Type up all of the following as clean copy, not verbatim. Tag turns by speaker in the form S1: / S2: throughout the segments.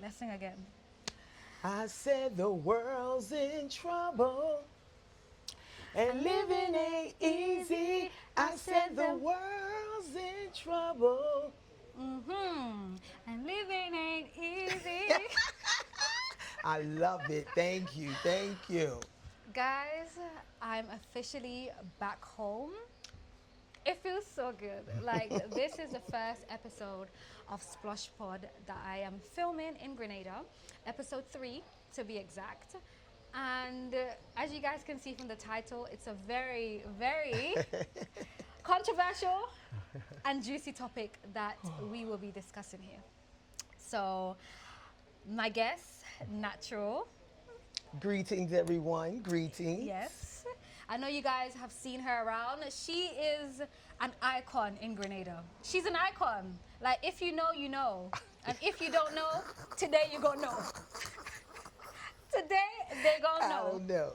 S1: Let's sing again.
S2: I said the world's in trouble and living ain't easy. I said the world's in trouble.
S1: And living ain't easy.
S2: I love it. Thank you. Thank you.
S1: Guys, I'm officially back home. It feels so good. Like, this is the first episode of Splosh Pod that I am filming in Grenada, episode 3 to be exact. And as you guys can see from the title, it's a very, very controversial and juicy topic that we will be discussing here. So, my guest, Natural.
S2: Greetings, everyone. Greetings.
S1: Yes. I know you guys have seen her around. She is an icon in Grenada. She's an icon. Like, if you know, you know. And if you don't know, today you gonna know. Today, they gonna know.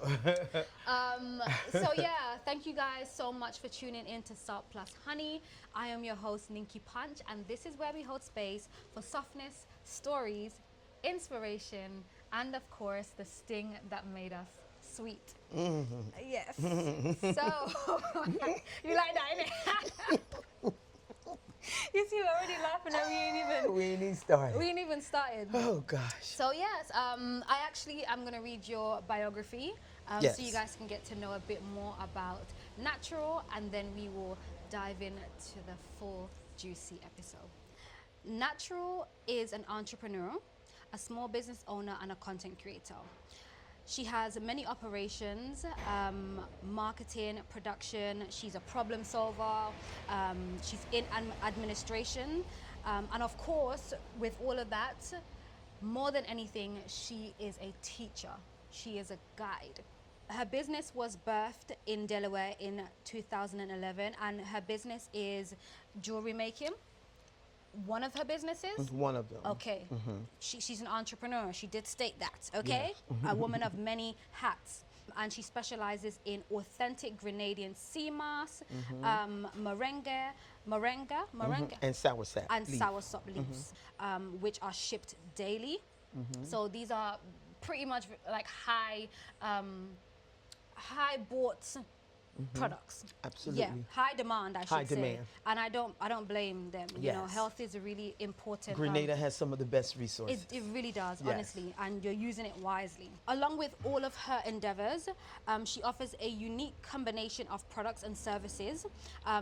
S2: I don't know.
S1: So yeah, thank you guys so much for tuning in to Salt Plus Honey. I am your host, Ninky Punch, and this is where we hold space for softness, stories, inspiration, and of course, the sting that made us sweet. Yes. So, you like that, innit? You see, we're already laughing and
S2: We ain't even started.
S1: we ain't even started.
S2: Oh gosh.
S1: So yes, I actually am gonna read your biography,
S2: Yes.
S1: so you guys can get to know a bit more about Natural, and then we will dive into the full juicy episode. Natural is an entrepreneur, a small business owner, and a content creator. She has many operations, marketing, production. She's a problem solver. She's in administration. And of course, with all of that, more than anything, she is a teacher. She is a guide. Her business was birthed in Delaware in 2011, and her business is jewelry making. One of her businesses?
S2: One of them.
S1: Okay. She's an entrepreneur. She did state that, okay? A woman of many hats. And she specializes in authentic Grenadian sea moss, moringa,
S2: And soursop.
S1: and
S2: leaf.
S1: soursop leaves, which are shipped daily. So these are pretty much like high bought products.
S2: Absolutely.
S1: Yeah, high demand, I should
S2: High
S1: say.
S2: demand.
S1: And I don't blame them. You know,
S2: Yes.
S1: health is a really important.
S2: Grenada has some of the best resources.
S1: It really does,
S2: Yes.
S1: honestly, and you're using it wisely. Along with all of her endeavors, she offers a unique combination of products and services.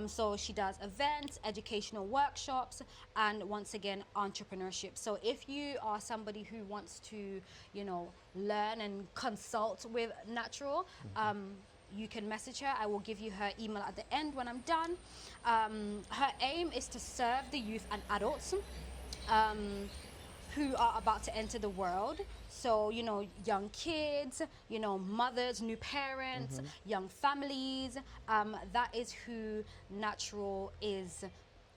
S1: So she does events, educational workshops, and once again, entrepreneurship. So if you are somebody who wants to, learn and consult with Natural, you can message her. I will give you her email at the end when I'm done. Her aim is to serve the youth and adults who are about to enter the world. So, young kids, mothers, new parents, young families. That is who Natural is,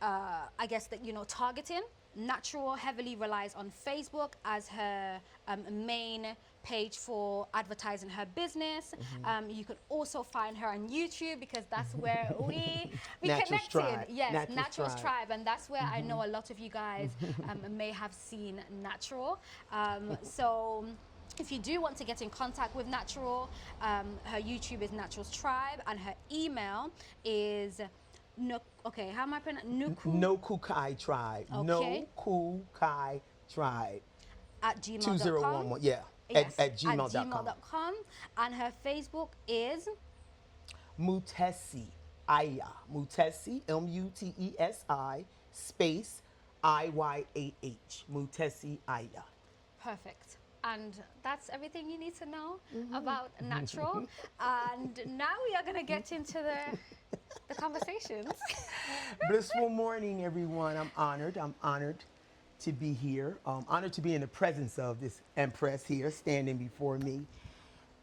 S1: I guess, targeting. Natural heavily relies on Facebook as her main page for advertising her business. You can also find her on YouTube because that's where we
S2: Natural's
S1: connected.
S2: Tribe.
S1: Yes,
S2: Natural's
S1: Natural's
S2: Tribe.
S1: Tribe, and that's where I know a lot of you guys may have seen Natural. So if you do want to get in contact with Natural, her YouTube is Natural's Tribe, and her email is how am I pronouncing?
S2: No Kukai Tribe.
S1: Okay.
S2: No Kukai Tribe.
S1: At gmail.com.
S2: 2011. Yeah.
S1: Yes,
S2: At gmail.com.
S1: gmail.com. And her Facebook is
S2: Mutesi Aya. Mutesi, Mutesi, space Iyah. Mutesi Aya.
S1: perfect. And that's everything you need to know about Natural. And now we are going to get into the conversations.
S2: Blissful morning, everyone. I'm honored to be here. Honored to be in the presence of this Empress here standing before me.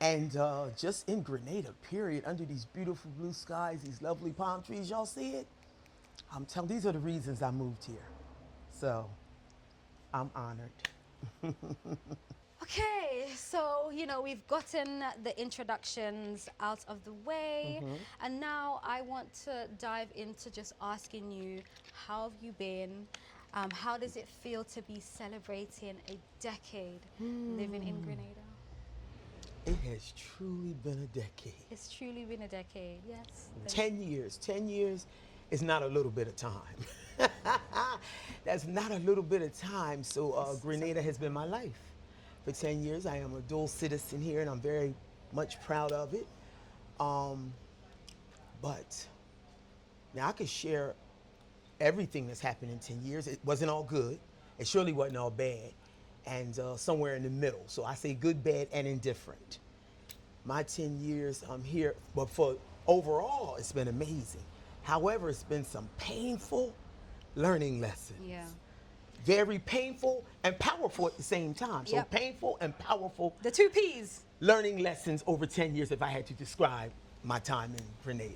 S2: And just in Grenada, period, under these beautiful blue skies, these lovely palm trees, y'all see it? I'm telling, these are the reasons I moved here. So I'm honored.
S1: Okay, so we've gotten the introductions out of the way, and now I want to dive into just asking you, how have you been? How does it feel to be celebrating a decade living in Grenada?
S2: It has truly been a decade.
S1: It's truly been a decade, yes.
S2: 10 years. 10 years is not a little bit of time. That's not a little bit of time. So Grenada has been my life for 10 years. I am a dual citizen here, and I'm very much proud of it. But now I could share everything that's happened in 10 years. It wasn't all good. It surely wasn't all bad. And somewhere in the middle. So I say good, bad, and indifferent. My 10 years I'm here, but for overall, it's been amazing. However, it's been some painful learning lessons.
S1: Yeah.
S2: Very painful and powerful at the same time. So
S1: Yep.
S2: painful and powerful
S1: The two P's.
S2: learning lessons over 10 years if I had to describe my time in Grenada.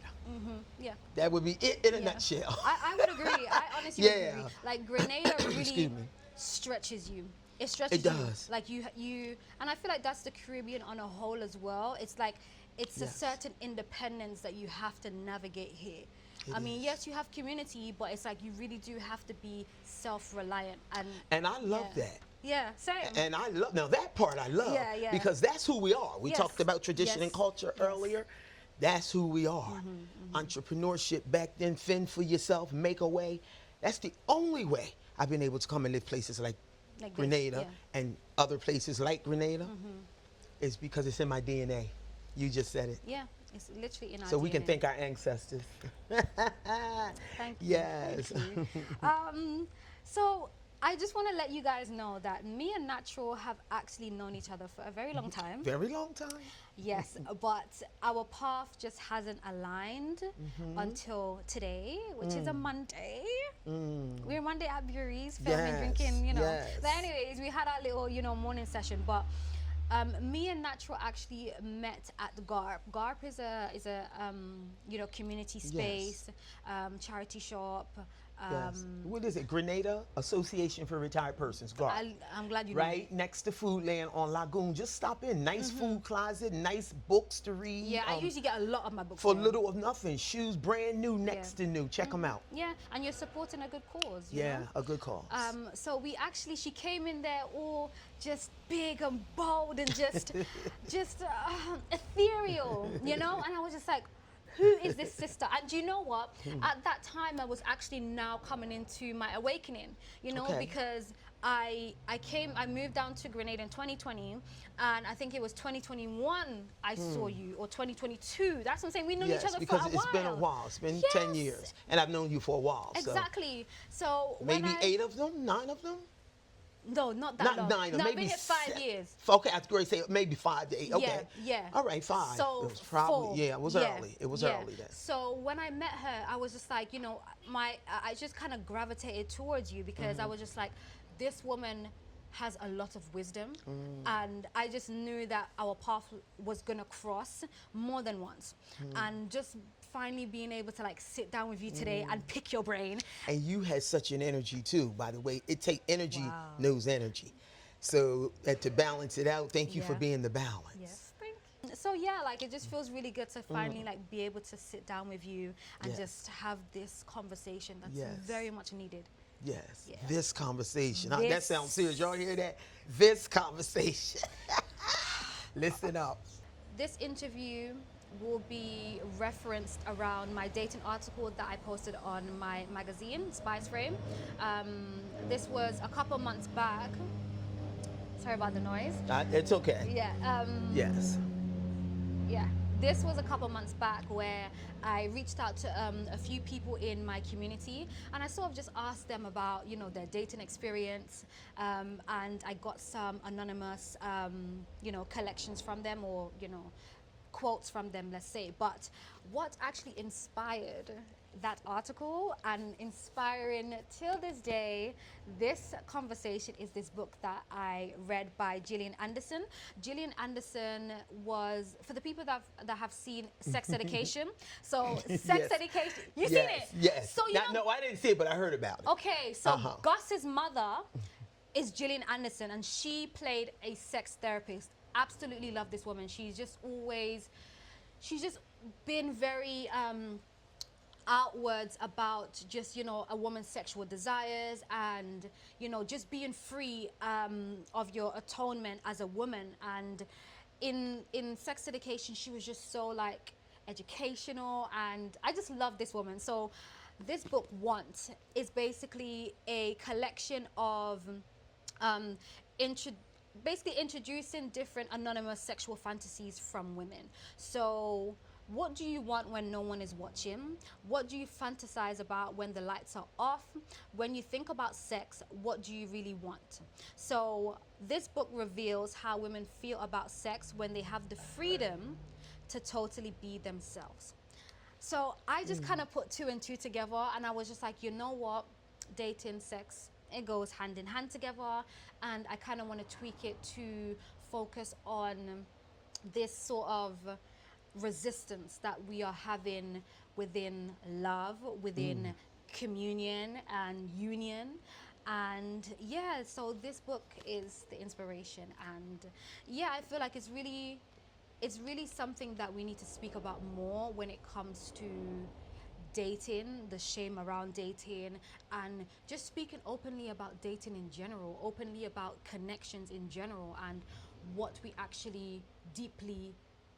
S1: Yeah.
S2: That would be it in a
S1: Yeah.
S2: nutshell.
S1: I would agree. I honestly would
S2: Yeah.
S1: agree. Like Grenada
S2: Excuse
S1: really
S2: me.
S1: stretches you. It stretches
S2: It does.
S1: you. Like you, and I feel like that's the Caribbean on a whole as well. It's like it's a
S2: Yes.
S1: certain independence that you have to navigate here.
S2: It
S1: I mean,
S2: is.
S1: yes, you have community, but it's like you really do have to be self-reliant
S2: And I love
S1: yeah.
S2: that.
S1: Yeah, same.
S2: And I love, now that part I love.
S1: Yeah, yeah.
S2: Because that's who we are. We
S1: Yes.
S2: talked about tradition and
S1: Yes.
S2: culture
S1: Yes.
S2: earlier. That's who we are. Entrepreneurship back then, fend for yourself, make a way. That's the only way I've been able to come and live places like
S1: Like this,
S2: Grenada
S1: yeah.
S2: and other places like Grenada. Is because it's in my DNA. You just said it.
S1: Yeah, it's literally in our
S2: So we can
S1: DNA.
S2: thank our ancestors.
S1: Thank you.
S2: Yes.
S1: Thank you. So I just want to let you guys know that me and Natural have actually known each other for a very long time.
S2: Very long time.
S1: Yes, but our path just hasn't aligned until today, which is a Monday. We're Monday at Bury's, filming,
S2: Yes,
S1: drinking, you know.
S2: yes.
S1: But anyways, we had our little, morning session. But me and Natural actually met at the GARP. GARP is a community space, charity shop.
S2: Yes. What is it? Grenada Association for Retired Persons. GARP.
S1: I'm glad you know.
S2: Right next to Foodland on Lagoon. Just stop in. Nice food closet, nice books to read.
S1: Yeah, I usually get a lot of my books
S2: for
S1: there.
S2: little of nothing. Shoes brand new, next to new. Check them out.
S1: Yeah, and you're supporting a good cause. you
S2: Yeah,
S1: know?
S2: a good cause.
S1: So she came in there all just big and bold and just ethereal, and I was just like, who is this sister? And do you know what? At that time, I was actually now coming into my awakening,
S2: Okay.
S1: because I moved down to Grenada in 2020, and I think it was 2021 I saw you, or 2022. That's what I'm saying. We know each other
S2: because
S1: for a
S2: it's
S1: while.
S2: been a while. It's been
S1: Yes.
S2: 10 years. And I've known you for a while.
S1: Exactly. So
S2: Maybe 8 of them? 9 of them?
S1: No, not that
S2: Not
S1: long.
S2: 9, or
S1: no,
S2: maybe
S1: I've been here 5 years.
S2: Okay, I was going to say maybe 5 to 8. Okay.
S1: Yeah.
S2: All right, 5.
S1: So
S2: it was probably,
S1: 4.
S2: yeah, it was early. It was early then.
S1: So when I met her, I was just like, I just kind of gravitated towards you because I was just like, this woman has a lot of wisdom, and I just knew that our path was gonna cross more than once, and just finally being able to like sit down with you today and pick your brain.
S2: And you had such an energy too, by the way. It take energy
S1: Wow.
S2: knows energy. So to balance it out, thank you for
S1: Yeah.
S2: being the balance.
S1: Yes, thank you. So yeah, like it just feels really good to finally like be able to sit down with you and
S2: Yes.
S1: just have this conversation that's
S2: Yes.
S1: very much needed.
S2: Yes,
S1: Yeah.
S2: this conversation. That
S1: This-
S2: sounds serious. Y'all hear that? This conversation. Listen up.
S1: This interview will be referenced around my dating article that I posted on my magazine, Spice Frame. This was a couple months back. Sorry about the noise.
S2: It's okay.
S1: Yeah.
S2: Yes.
S1: Yeah, this was a couple months back where I reached out to a few people in my community, and I sort of just asked them about, their dating experience, and I got some anonymous, collections from them, or, quotes from them, let's say. But what actually inspired that article and inspiring till this day this conversation is this book that I read by Gillian Anderson. Gillian Anderson was, for the people that have seen Sex Education, so Sex
S2: Yes.
S1: Education, you've
S2: Yes.
S1: seen it?
S2: Yes.
S1: So
S2: No, I didn't see it, but I heard about it.
S1: Okay, so
S2: Uh-huh.
S1: Gus's mother is Gillian Anderson, and she played a sex therapist. Absolutely love this woman. She's just been very outwards about just, you know, a woman's sexual desires and, you know, just being free of your atonement as a woman. And in sex education, she was just so like educational, and I just love this woman. So this book, Want, is basically a collection of um, intro- basically introducing different anonymous sexual fantasies from women. So what do you want when no one is watching? What do you fantasize about when the lights are off? When you think about sex, what do you really want? So this book reveals how women feel about sex when they have the freedom to totally be themselves. So I just kind of put two and two together, and I was just like, you know what? Dating, sex, it goes hand in hand together. And I kind of want to tweak it to focus on this sort of resistance that we are having within love, within communion and union. And yeah, so this book is the inspiration. And yeah, I feel like it's really something that we need to speak about more when it comes to dating, the shame around dating, and just speaking openly about dating in general, openly about connections in general, and what we actually deeply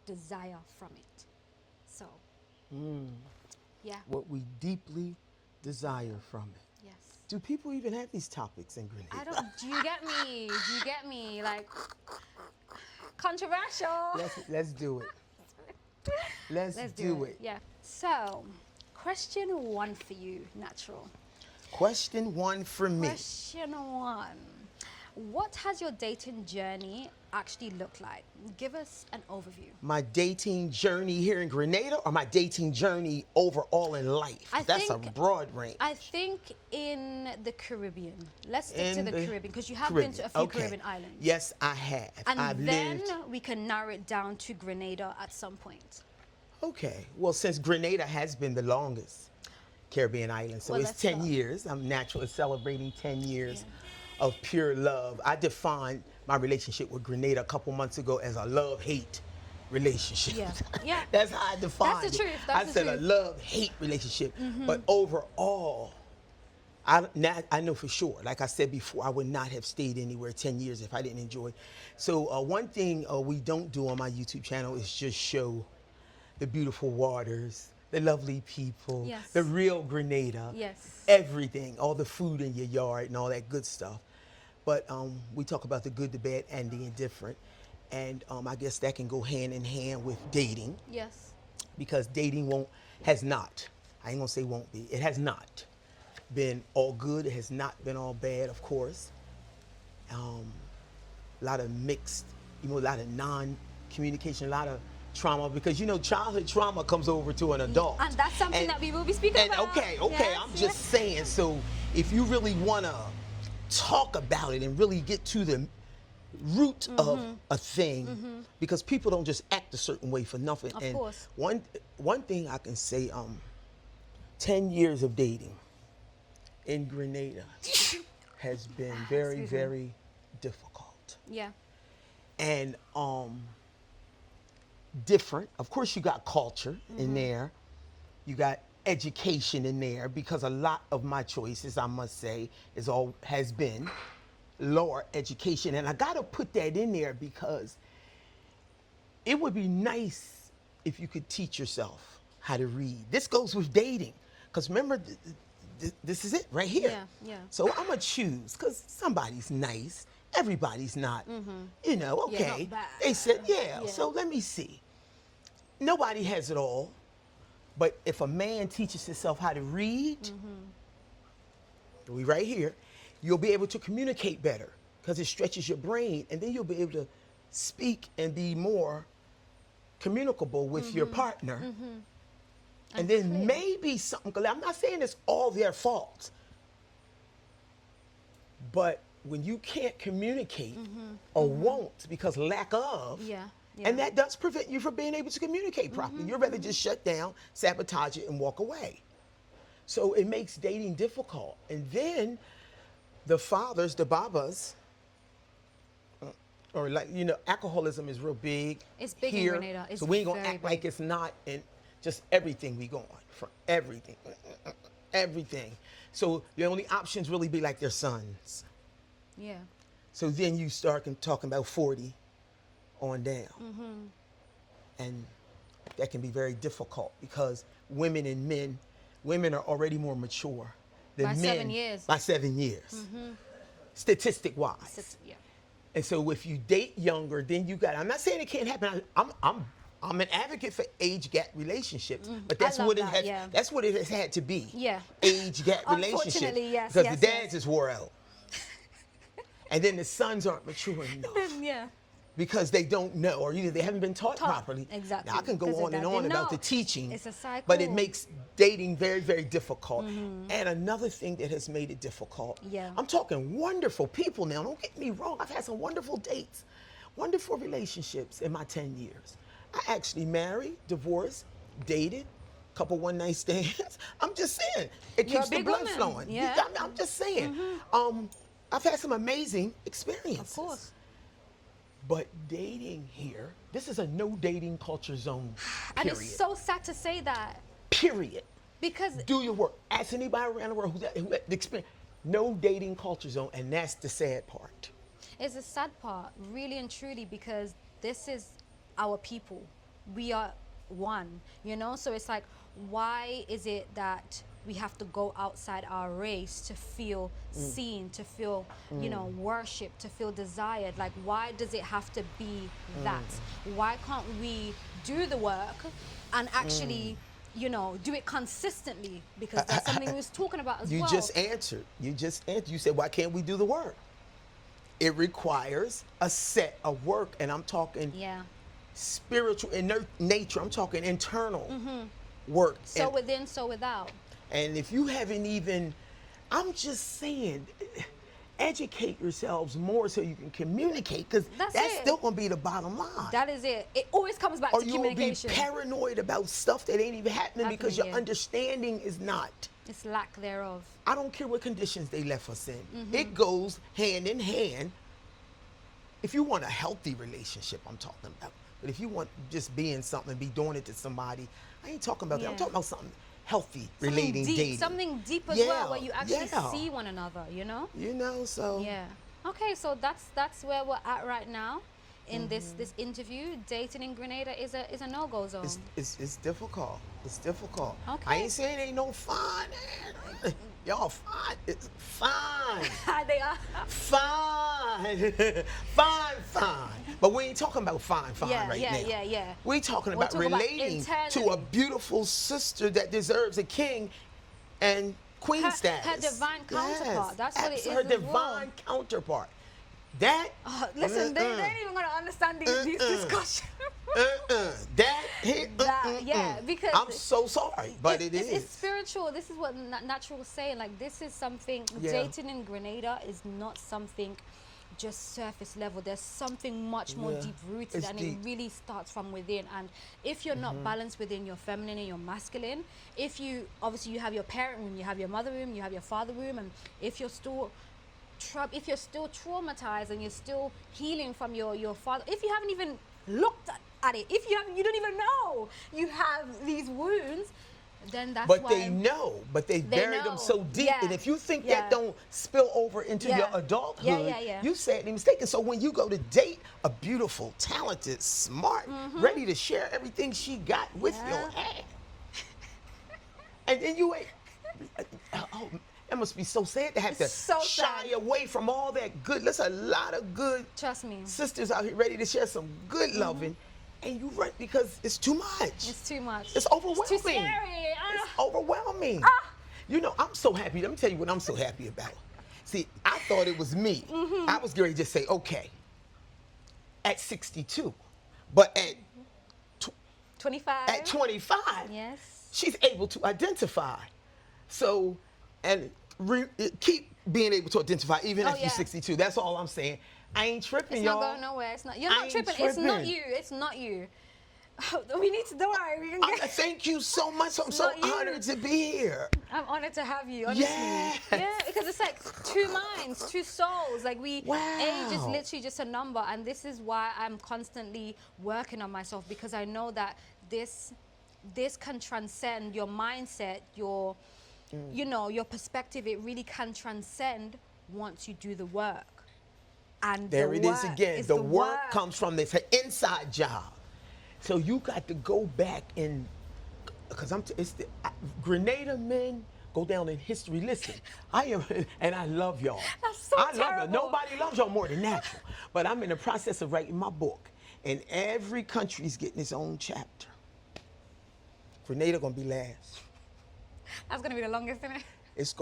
S1: desire from it. So, yeah,
S2: What we deeply desire from it.
S1: yes.
S2: Do people even have these topics in Grenada?
S1: I don't, do you get me? Do you get me? Like, controversial.
S2: Let's do it. Let's do it.
S1: Yeah. So, question one for you, Natural.
S2: Question one for me.
S1: Question one. What has your dating journey actually looked like? Give us an overview.
S2: My dating journey here in Grenada, or my dating journey overall in life? That's a broad range.
S1: I think in the Caribbean. Let's stick to
S2: In
S1: the
S2: the
S1: Caribbean, because you have been
S2: Caribbean.
S1: to a few
S2: Okay.
S1: Caribbean islands.
S2: Yes, I have.
S1: And
S2: I've
S1: then
S2: lived.
S1: we can narrow it down to Grenada at some point.
S2: Okay. Well, since Grenada has been the longest Caribbean island, so
S1: Well,
S2: it's
S1: let's
S2: 10
S1: start.
S2: years. I'm naturally celebrating 10 years of pure love. I defined my relationship with Grenada a couple months ago as a love-hate relationship.
S1: Yeah. Yeah.
S2: That's how I defined
S1: That's the
S2: it.
S1: truth. That's
S2: I
S1: the
S2: said
S1: truth.
S2: a love-hate relationship. But overall, I know for sure, like I said before, I would not have stayed anywhere 10 years if I didn't enjoy. So one thing we don't do on my YouTube channel is just show the beautiful waters, the lovely people,
S1: Yes.
S2: the real Grenada,
S1: Yes.
S2: everything, all the food in your yard and all that good stuff. But we talk about the good, the bad, and the indifferent. And I guess that can go hand in hand with dating,
S1: Yes.
S2: because dating has not, I ain't gonna say won't be, it has not been all good. It has not been all bad, of course. A lot of mixed, a lot of non-communication, a lot of trauma, because childhood trauma comes over to an adult.
S1: And that's something that we will be speaking about.
S2: Okay,
S1: Yes,
S2: I'm just saying, so if you really wanna talk about it and really get to the root of a thing, because people don't just act a certain way for nothing.
S1: Of
S2: and
S1: course.
S2: one thing I can say, 10 years of dating in Grenada has been very,
S1: Excuse me.
S2: very difficult.
S1: Yeah.
S2: And different. Of course, you got culture in there. You got education in there, because a lot of my choices, I must say, has been lower education. And I got to put that in there because it would be nice if you could teach yourself how to read. This goes with dating, because remember, this is it right here.
S1: Yeah, yeah.
S2: So I'm going to choose, because somebody's nice. Everybody's not, okay.
S1: not bad.
S2: They said,
S1: Yeah.
S2: so let me see. Nobody has it all. But if a man teaches himself how to read, we right here, you'll be able to communicate better, because it stretches your brain, and then you'll be able to speak and be more communicable with your partner. And then
S1: clear.
S2: maybe something, 'cause I'm not saying it's all their fault, but when you can't communicate or won't because lack of,
S1: Yeah.
S2: and that does prevent you from being able to communicate properly. You'd rather just shut down, sabotage it, and walk away. So it makes dating difficult. And then the fathers, the babas, or alcoholism is real big.
S1: It's big in
S2: here.
S1: Grenada. It's
S2: so we ain't gonna
S1: very
S2: act like
S1: big.
S2: it's not. And just everything we go on, from everything, everything. So the only options really be like their sons.
S1: Yeah.
S2: So then you start talking about 40 on down. And that can be very difficult because women and men, women are already more mature than
S1: By
S2: men.
S1: 7 years.
S2: By 7 years. Statistic wise.
S1: Yeah.
S2: And so if you date younger, then you got, I'm not saying it can't happen. I'm an advocate for age gap relationships, but that's
S1: love
S2: what it
S1: that,
S2: has.
S1: yeah.
S2: That's what it has had to be.
S1: Yeah.
S2: Age gap relationships.
S1: Unfortunately, yes,
S2: because
S1: yes,
S2: the dads
S1: yes.
S2: is wore out, and then the sons aren't mature enough
S1: Yeah.
S2: because they don't know, or either they haven't been taught properly.
S1: Exactly.
S2: Now I can go
S1: Because
S2: on and
S1: they
S2: on about
S1: know.
S2: the teaching.
S1: It's a cycle.
S2: But it makes dating very, very difficult. And another thing that has made it difficult.
S1: Yeah.
S2: I'm talking wonderful people now. Don't get me wrong. I've had some wonderful dates, wonderful relationships in my 10 years. I actually married, divorced, dated, couple one night stands. I'm just saying, it
S1: You're
S2: keeps
S1: a
S2: the
S1: big
S2: blood
S1: woman.
S2: flowing.
S1: Yeah.
S2: I'm just saying. I've had some amazing experiences.
S1: Of course.
S2: But dating here, this is a no dating culture zone.
S1: And
S2: Period.
S1: it's so sad to say that
S2: Period.
S1: because
S2: Do your work. Ask anybody around the world who had the experience. No dating culture zone, and that's the sad part.
S1: it's a sad part, really and truly, because this is our people. We are one, you know? So it's like, why is it that we have to go outside our race to feel seen, to feel, you know, worshipped, to feel desired? Like, why does it have to be that? Why can't we do the work and actually, you know, do it consistently? Because that's something we was talking about as
S2: You
S1: well.
S2: just answered. You just answered. You said, why can't we do the work? It requires a set of work, and I'm talking
S1: Yeah.
S2: spiritual in nature. I'm talking internal work.
S1: So
S2: and,
S1: within, so without.
S2: and if you haven't even, I'm just saying, educate yourselves more so you can communicate, because
S1: That's
S2: that's
S1: it.
S2: still going to be the bottom line.
S1: That is it. It always comes back
S2: Or
S1: to
S2: you'll be
S1: communication.
S2: paranoid about stuff that ain't even happening because your
S1: yeah.
S2: understanding is not.
S1: It's lack thereof.
S2: I don't care what conditions they left us in.
S1: Mm-hmm.
S2: It goes hand in hand. If you want a healthy relationship, I'm talking about. But if you want just being something, be doing it to somebody, I ain't talking about that. I'm
S1: Yeah.
S2: talking about something healthy,
S1: Something
S2: relating,
S1: deep,
S2: dating.
S1: something deep as
S2: Yeah,
S1: well, where you actually
S2: yeah.
S1: see one another, you know?
S2: You know, so.
S1: Yeah. Okay, so that's where we're at right now in this interview. Dating in Grenada is a no-go zone.
S2: It's difficult. It's difficult.
S1: Okay.
S2: I ain't saying ain't no fun. Y'all fine. It's fine.
S1: They are.
S2: Fine. Fine. But we ain't talking about fine
S1: Yeah,
S2: right
S1: yeah,
S2: now.
S1: yeah.
S2: We talking
S1: We're
S2: about
S1: talking about
S2: relating to a
S1: internally.
S2: beautiful sister that deserves a king and queen
S1: Her
S2: status.
S1: divine counterpart. That's what it is
S2: Her
S1: as
S2: divine
S1: well.
S2: counterpart. That.
S1: Listen, they ain't even gonna understand these discussions.
S2: That hit.
S1: Yeah, because
S2: I'm so sorry, but
S1: it's spiritual. This is what Natural was saying. Like, this is something.
S2: Yeah.
S1: Dating in Grenada is not something just surface level. There's something much more
S2: Yeah,
S1: deep rooted,
S2: it's
S1: and
S2: deep.
S1: it really starts from within. And if you're not balanced within your feminine and your masculine, if you obviously you have your parent room, you have your mother room, you have your father room, and if you're still traumatized and you're still healing from your father, if you haven't even looked at it, if you don't even know you have these wounds, then that's
S2: But
S1: why.
S2: they know, but they buried them
S1: know.
S2: so deep.
S1: Yeah.
S2: And if you think
S1: Yeah.
S2: that don't spill over into
S1: Yeah.
S2: your adulthood,
S1: Yeah.
S2: you sadly mistaken. So when you go to date a beautiful, talented, smart, ready to share everything she got with
S1: Yeah.
S2: your hand, and then you ain't, oh, it must be so sad to have to
S1: It's so
S2: shy
S1: sad.
S2: away from all that good. There's a lot of good
S1: Trust me,
S2: sisters out here ready to share some good loving, and you run because it's too much.
S1: it's too much.
S2: It's overwhelming.
S1: It's too scary.
S2: It's overwhelming. You know, I'm so happy. Let me tell you what I'm so happy about. See, I thought it was me. I was going to just say, okay, at 62, but at
S1: 25.
S2: at 25,
S1: Yes.
S2: she's able to identify. So, and keep being able to identify even
S1: Oh,
S2: after you're
S1: yeah.
S2: 62. That's all I'm saying. I ain't tripping,
S1: It's
S2: y'all.
S1: not going nowhere. It's not. You're
S2: I
S1: not
S2: ain't
S1: tripping. It's not
S2: tripping.
S1: you. It's not you. We need to. Don't worry. We can get.
S2: Thank you so much. I'm so
S1: not you.
S2: honored to be here.
S1: I'm honored to have you. Honestly.
S2: Yes.
S1: Yeah, because it's like two minds, two souls. Like age is
S2: Wow.
S1: literally just a number, and this is why I'm constantly working on myself, because I know that this this can transcend your mindset, your, you know, your perspective. It really can transcend once you do the work. And
S2: there
S1: the
S2: it is
S1: work
S2: again.
S1: is
S2: The work comes from this. It's an inside job. So you got to go back and, because Grenada men go down in history. Listen, I am, and I love y'all.
S1: That's so
S2: I
S1: terrible.
S2: love y'all. Nobody loves y'all more than natural. But I'm in the process of writing my book, and every country's getting its own chapter. Grenada gonna be last.
S1: That's gonna be the longest, isn't it?
S2: It's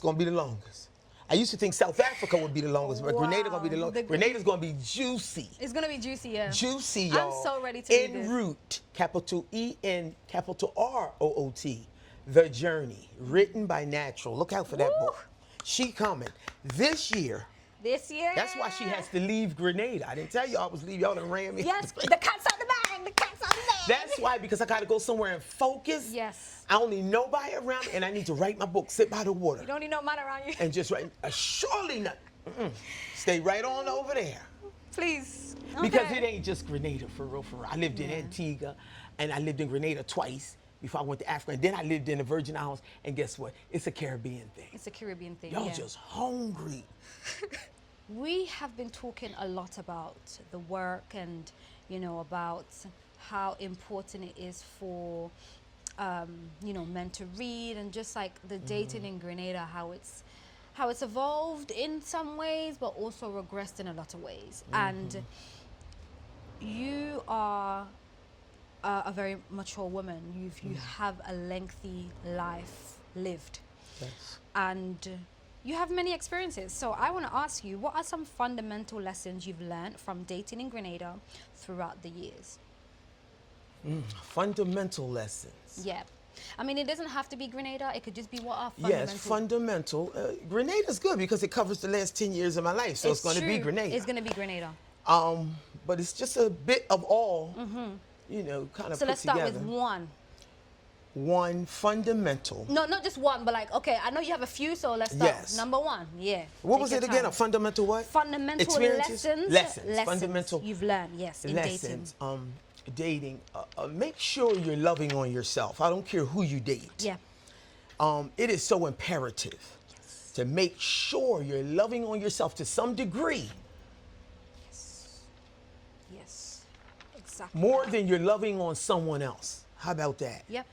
S2: gonna be the longest. I used to think South Africa would be the longest, but Grenada gonna be the longest. Grenada's gonna be juicy.
S1: It's gonna be juicy, yeah.
S2: Juicy, y'all.
S1: I'm so ready to read this.
S2: En route, capital E-N, capital R-O-O-T, The Journey, written by Natural. Look out for that
S1: Woo.
S2: book. She coming this year.
S1: This year.
S2: That's why she has to leave Grenada. I didn't tell y'all I was leaving. Y'all done ran me.
S1: Yes, the cat's out the bag. The cat's out the bag.
S2: That's why, because I gotta go somewhere and focus.
S1: Yes.
S2: I don't need nobody around me, and I need to write my book, sit by the water.
S1: You don't need no man around you.
S2: And just write, surely not. Stay right on over there.
S1: Please.
S2: Because
S1: Okay.
S2: it ain't just Grenada, for real, for real. I lived in Antigua, and I lived in Grenada twice before I went to Africa. And then I lived in the Virgin Islands, and guess what? It's a Caribbean thing.
S1: It's a Caribbean thing.
S2: Y'all
S1: yeah.
S2: just hungry.
S1: We have been talking a lot about the work and, you know, about how important it is for, you know, men to read, and just like the dating in Grenada, how it's evolved in some ways, but also regressed in a lot of ways. And you are a very mature woman. You have a lengthy life lived.
S2: Yes.
S1: And you have many experiences. So I want to ask you, what are some fundamental lessons you've learned from dating in Grenada throughout the years?
S2: Fundamental lessons.
S1: Yeah. I mean, it doesn't have to be Grenada. It could just be what are fundamental.
S2: Yes, fundamental. Grenada's good because it covers the last 10 years of my life, so it's going to be
S1: true.
S2: Grenada.
S1: It's going to be Grenada.
S2: But it's just a bit of all, you know, kind of
S1: So
S2: put
S1: let's start
S2: together.
S1: with one.
S2: One fundamental.
S1: No, not just one, but like, okay, I know you have a few, so let's start.
S2: Yes.
S1: Number one, yeah.
S2: What
S1: Take
S2: was
S1: your
S2: it again?
S1: time.
S2: A fundamental what?
S1: Fundamental
S2: Experiences?
S1: lessons.
S2: Fundamental
S1: you've learned, yes, in
S2: lessons. Dating. Make sure you're loving on yourself. I don't care who you date.
S1: dating. Yeah.
S2: It is so imperative to make sure you're loving on yourself to some degree.
S1: Yes. Exactly.
S2: More than you're loving on someone else. How about that?
S1: Yep.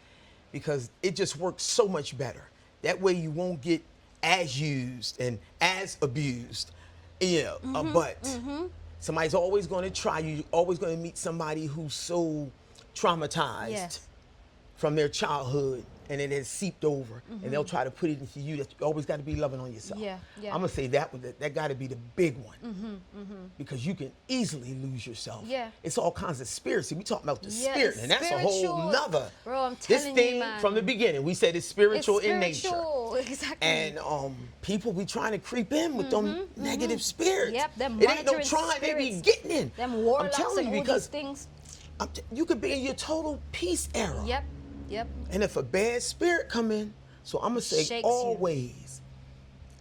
S2: Because it just works so much better. That way you won't get as used and as abused, you know. But somebody's always going to try you. You're always going to meet somebody who's so traumatized
S1: Yes.
S2: from their childhood, and it has seeped over, and they'll try to put it into you. That you always got to be loving on yourself.
S1: Yeah, yeah.
S2: I'm gonna say that got to be the big one, because you can easily lose yourself.
S1: Yeah.
S2: It's all kinds of spirits. We talking about the
S1: Yeah,
S2: spirit,
S1: it's
S2: and that's a
S1: spiritual.
S2: whole nother.
S1: Bro, I'm
S2: This
S1: telling
S2: thing
S1: you, man.
S2: from the beginning, we said it's spiritual,
S1: It's
S2: in nature.
S1: spiritual, exactly.
S2: And people be trying to creep in with them negative spirits.
S1: Yep, them
S2: it ain't no
S1: monitoring
S2: trying, they be
S1: spirits.
S2: getting in.
S1: Them
S2: I'm
S1: warlocks
S2: telling
S1: and
S2: you
S1: all
S2: because
S1: these things.
S2: you could be in your total peace era.
S1: Yep. Yep.
S2: And if a bad spirit come in, so I'm gonna say
S1: Shakes you.
S2: always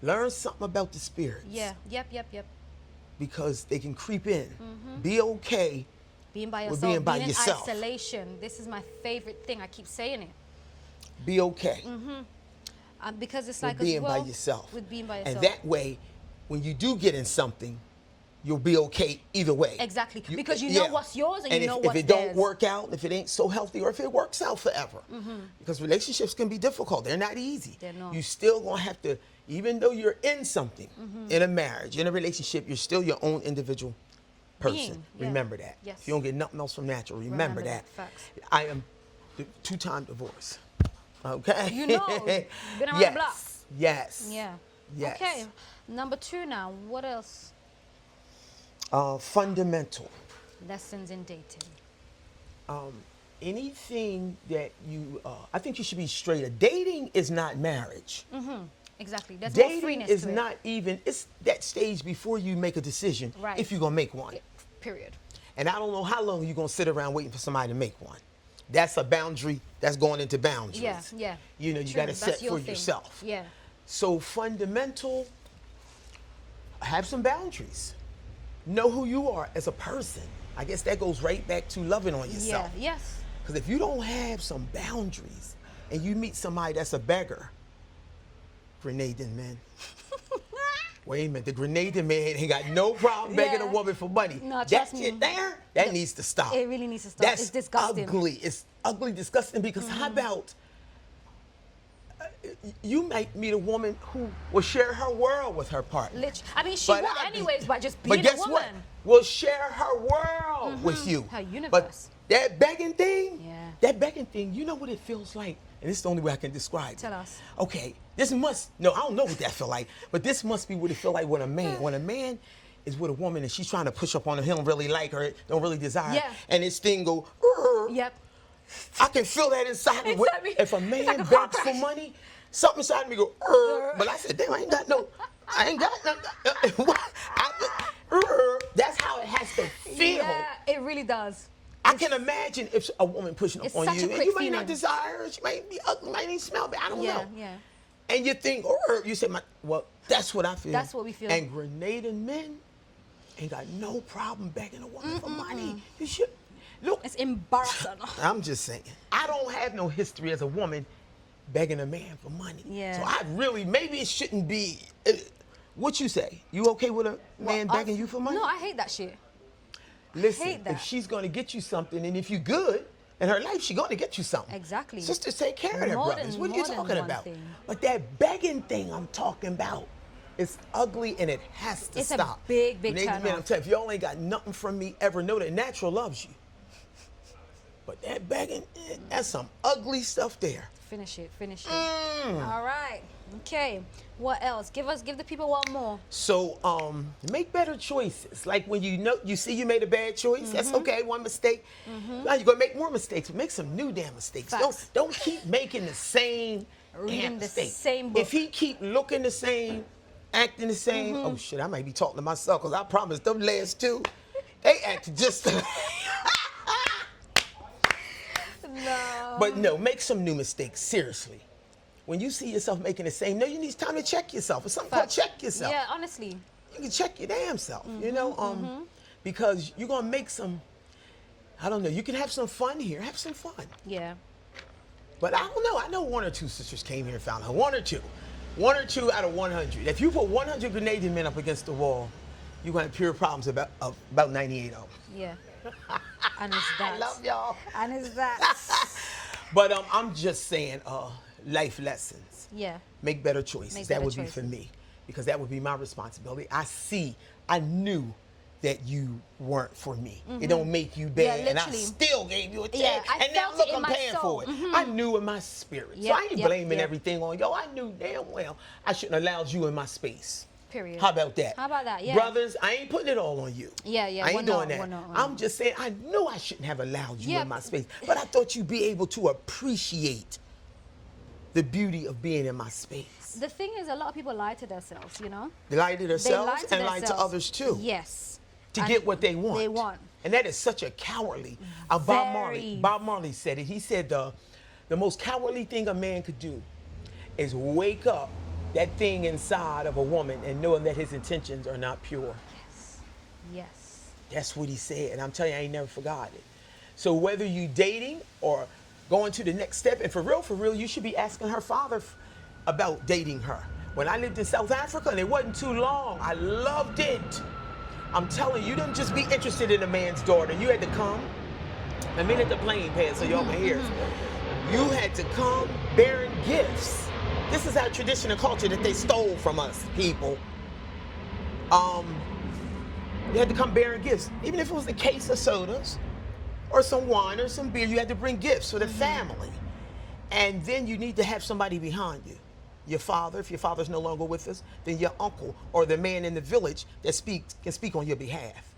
S2: learn something about the spirits.
S1: Yeah. Yep.
S2: Because they can creep in. Be okay.
S1: Being by
S2: With
S1: yourself.
S2: being by
S1: in
S2: yourself.
S1: isolation. This is my favorite thing. I keep saying it.
S2: Be okay.
S1: Because it's
S2: With
S1: like
S2: being
S1: as well,
S2: by yourself.
S1: With being by yourself.
S2: And that way, when you do get in something, you'll be okay either way.
S1: Exactly. Because you know what's yours and you know what's
S2: if it don't
S1: theirs.
S2: work out, if it ain't so healthy, or if it works out forever. Because relationships can be difficult. They're not easy.
S1: They're not.
S2: You still gonna have to, even though you're in something, in a marriage, in a relationship, you're still your own individual person.
S1: Being, yeah.
S2: Remember that.
S1: Yes.
S2: If you don't get nothing else from natural, remember that.
S1: Facts.
S2: I am 2-time divorced. Okay?
S1: You know. Been around
S2: yes.
S1: the block.
S2: Yes.
S1: Yeah.
S2: Yes.
S1: Okay. Number 2 now. What else?
S2: Fundamental.
S1: Lessons in dating.
S2: Anything that you, I think you should be straight. Dating is not marriage.
S1: Exactly. There's more
S2: Dating
S1: freeness
S2: is
S1: to it.
S2: not even, it's that stage before you make a decision,
S1: Right.
S2: if you're going to make one.
S1: Period.
S2: And I don't know how long you're going to sit around waiting for somebody to make one. That's a boundary. That's going into boundaries.
S1: Yeah.
S2: You know, you
S1: True,
S2: got to
S1: that's
S2: set
S1: your
S2: for
S1: thing.
S2: yourself.
S1: Yeah.
S2: So fundamental, have some boundaries. Know who you are as a person. I guess that goes right back to loving on yourself.
S1: Yeah. Yes.
S2: Because if you don't have some boundaries and you meet somebody that's a beggar, Grenadian man. Wait a minute, the Grenadian man ain't got no problem begging a woman for money.
S1: No,
S2: that
S1: trust
S2: shit
S1: me.
S2: there, that needs to stop.
S1: It really needs to stop.
S2: That's
S1: It's disgusting.
S2: ugly. It's ugly, disgusting, because how about you might meet a woman who will share her world with her partner.
S1: Literally. I mean, she would anyways, by just being
S2: but guess
S1: a woman.
S2: what? Will share her world with you.
S1: Her universe.
S2: But that begging thing, you know what it feels like? And this is the only way I can describe it.
S1: Tell us.
S2: Okay, I don't know what that feel like, but this must be what it feel like when a man is with a woman and she's trying to push up on him, he don't really like her, don't really desire her, and this thing go,
S1: yep.
S2: I can feel that inside me. If a man
S1: like a
S2: begs for money, something inside me go, but I said, damn, I ain't got no. That's how it has to feel.
S1: Yeah, it really does.
S2: I can imagine if a woman pushing up on
S1: such
S2: you,
S1: a
S2: and
S1: quick
S2: you might
S1: feeling.
S2: not desire her, she might be ugly, might even smell bad, I don't know.
S1: Yeah.
S2: And you think, you say, well, that's what I feel.
S1: That's what we feel.
S2: And Grenadian men ain't got no problem begging a woman for money. You should. Look,
S1: it's embarrassing.
S2: I'm just saying, I don't have no history as a woman begging a man for money.
S1: Yeah.
S2: So maybe it shouldn't be. What you say? You okay with a man begging you for money?
S1: No, I hate that shit.
S2: Listen, if she's going to get you something, and if you're good in her life, she's going to get you something.
S1: Exactly.
S2: Sisters take care of their brothers. What are you talking about? But that begging thing I'm talking about is ugly, and it has to stop.
S1: It's a big turn
S2: man, I'm telling you, if y'all ain't got nothing from me, ever know that natural loves you. But that begging, that's some ugly stuff there.
S1: Finish it. All right. Okay. What else? Give the people one more.
S2: So, make better choices. Like when you see you made a bad choice, that's okay, one mistake. Now you're gonna make more mistakes, but make some new damn mistakes.
S1: Facts.
S2: Don't keep making the same damn mistake.
S1: Same book.
S2: If he keep looking the same, acting the same, oh shit, I might be talking to myself, because I promised them last two, they acted just
S1: No.
S2: But no, make some new mistakes, seriously. When you see yourself making the same, you need time to check yourself. It's something called check yourself.
S1: Yeah, honestly.
S2: You can check your damn self, because you're going to make some, I don't know, you can have some fun here. Have some fun.
S1: Yeah.
S2: But I don't know. I know one or two sisters came here and found her. One or two. 1 or 2 out of 100. If you put 100 Grenadian men up against the wall, you're going to have pure problems about 98 of them.
S1: Yeah. And it's that.
S2: I love y'all.
S1: And it's that.
S2: But I'm just saying, life lessons.
S1: Yeah.
S2: Make better choices. That would be for me, because that would be my responsibility. I knew that you weren't for me. It don't make you bad, and I still gave you a chance. And now look, I'm paying for it. I knew in my spirit. So I ain't blaming everything on y'all. I knew damn well I shouldn't have allowed you in my space.
S1: Period.
S2: How about that?
S1: How about that? Yeah.
S2: Brothers, I ain't putting it all on you.
S1: Yeah.
S2: I ain't doing that. I'm just saying, I knew I shouldn't have allowed you in my space, but I thought you'd be able to appreciate the beauty of being in my space.
S1: The thing is, a lot of people lie to themselves, you know?
S2: They lie to themselves and lie to others too.
S1: Yes.
S2: To get what they want.
S1: They want.
S2: And that is such a cowardly. Bob Marley said it. He said the most cowardly thing a man could do is wake up that thing inside of a woman and knowing that his intentions are not pure.
S1: Yes.
S2: That's what he said, and I'm telling you, I ain't never forgot it. So whether you dating or going to the next step, and for real, you should be asking her father about dating her. When I lived in South Africa, and it wasn't too long, I loved it. I'm telling you, you didn't just be interested in a man's daughter. You had to come. A minute the plane passed, so y'all can hear. You had to come bearing gifts. This is our tradition and culture that they stole from us, people. You had to come bearing gifts. Even if it was a case of sodas or some wine or some beer, you had to bring gifts for the family. And then you need to have somebody behind you. Your father, if your father's no longer with us, then your uncle or the man in the village that can speak on your behalf.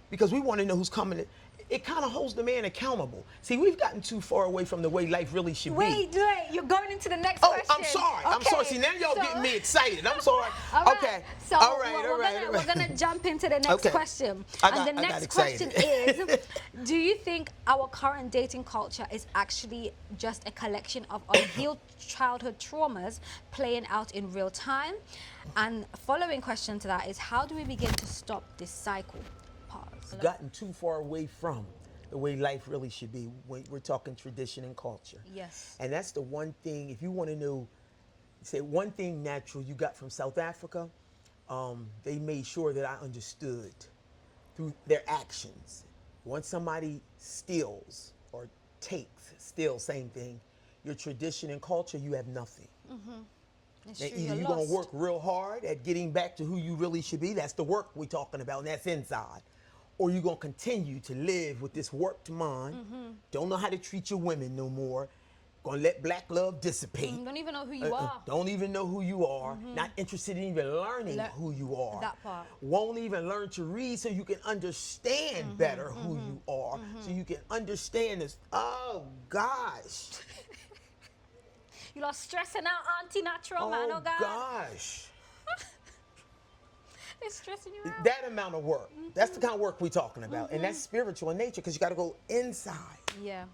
S2: Because we want to know who's coming. It kind of holds the man accountable. See, we've gotten too far away from the way life really should be.
S1: Wait, you're going into the next question.
S2: I'm sorry. I'm sorry. See, now y'all getting me excited. I'm sorry.
S1: Okay. So we're gonna jump into the next question. The next question is, do you think our current dating culture is actually just a collection of unhealed childhood traumas playing out in real time? And following question to that is, how do we begin to stop this cycle?
S2: Gotten too far away from the way life really should be. When we're talking tradition and culture.
S1: Yes.
S2: And that's the one thing, if you want to know, say one thing natural you got from South Africa, they made sure that I understood through their actions. Once somebody steals or steals, same thing, your tradition and culture, you have nothing.
S1: It's
S2: Now,
S1: true,
S2: either
S1: you're
S2: you're going to
S1: lost.
S2: work real hard at getting back to who you really should be, that's the work we're talking about, and that's inside. Or you're going to continue to live with this warped mind, don't know how to treat your women no more, going to let black love dissipate.
S1: Don't even know who you are.
S2: Don't even know who you are, not interested in even learning who you are.
S1: That part.
S2: Won't even learn to read so you can understand better who you are, so you can understand this. Oh, gosh.
S1: You lot stressing out, Auntie Natural, man.
S2: Oh,
S1: Oh, God.
S2: gosh.
S1: It's stressing you out.
S2: That amount of work. That's the kind of work we're talking about. And that's spiritual in nature because you got to go inside.
S1: Yeah.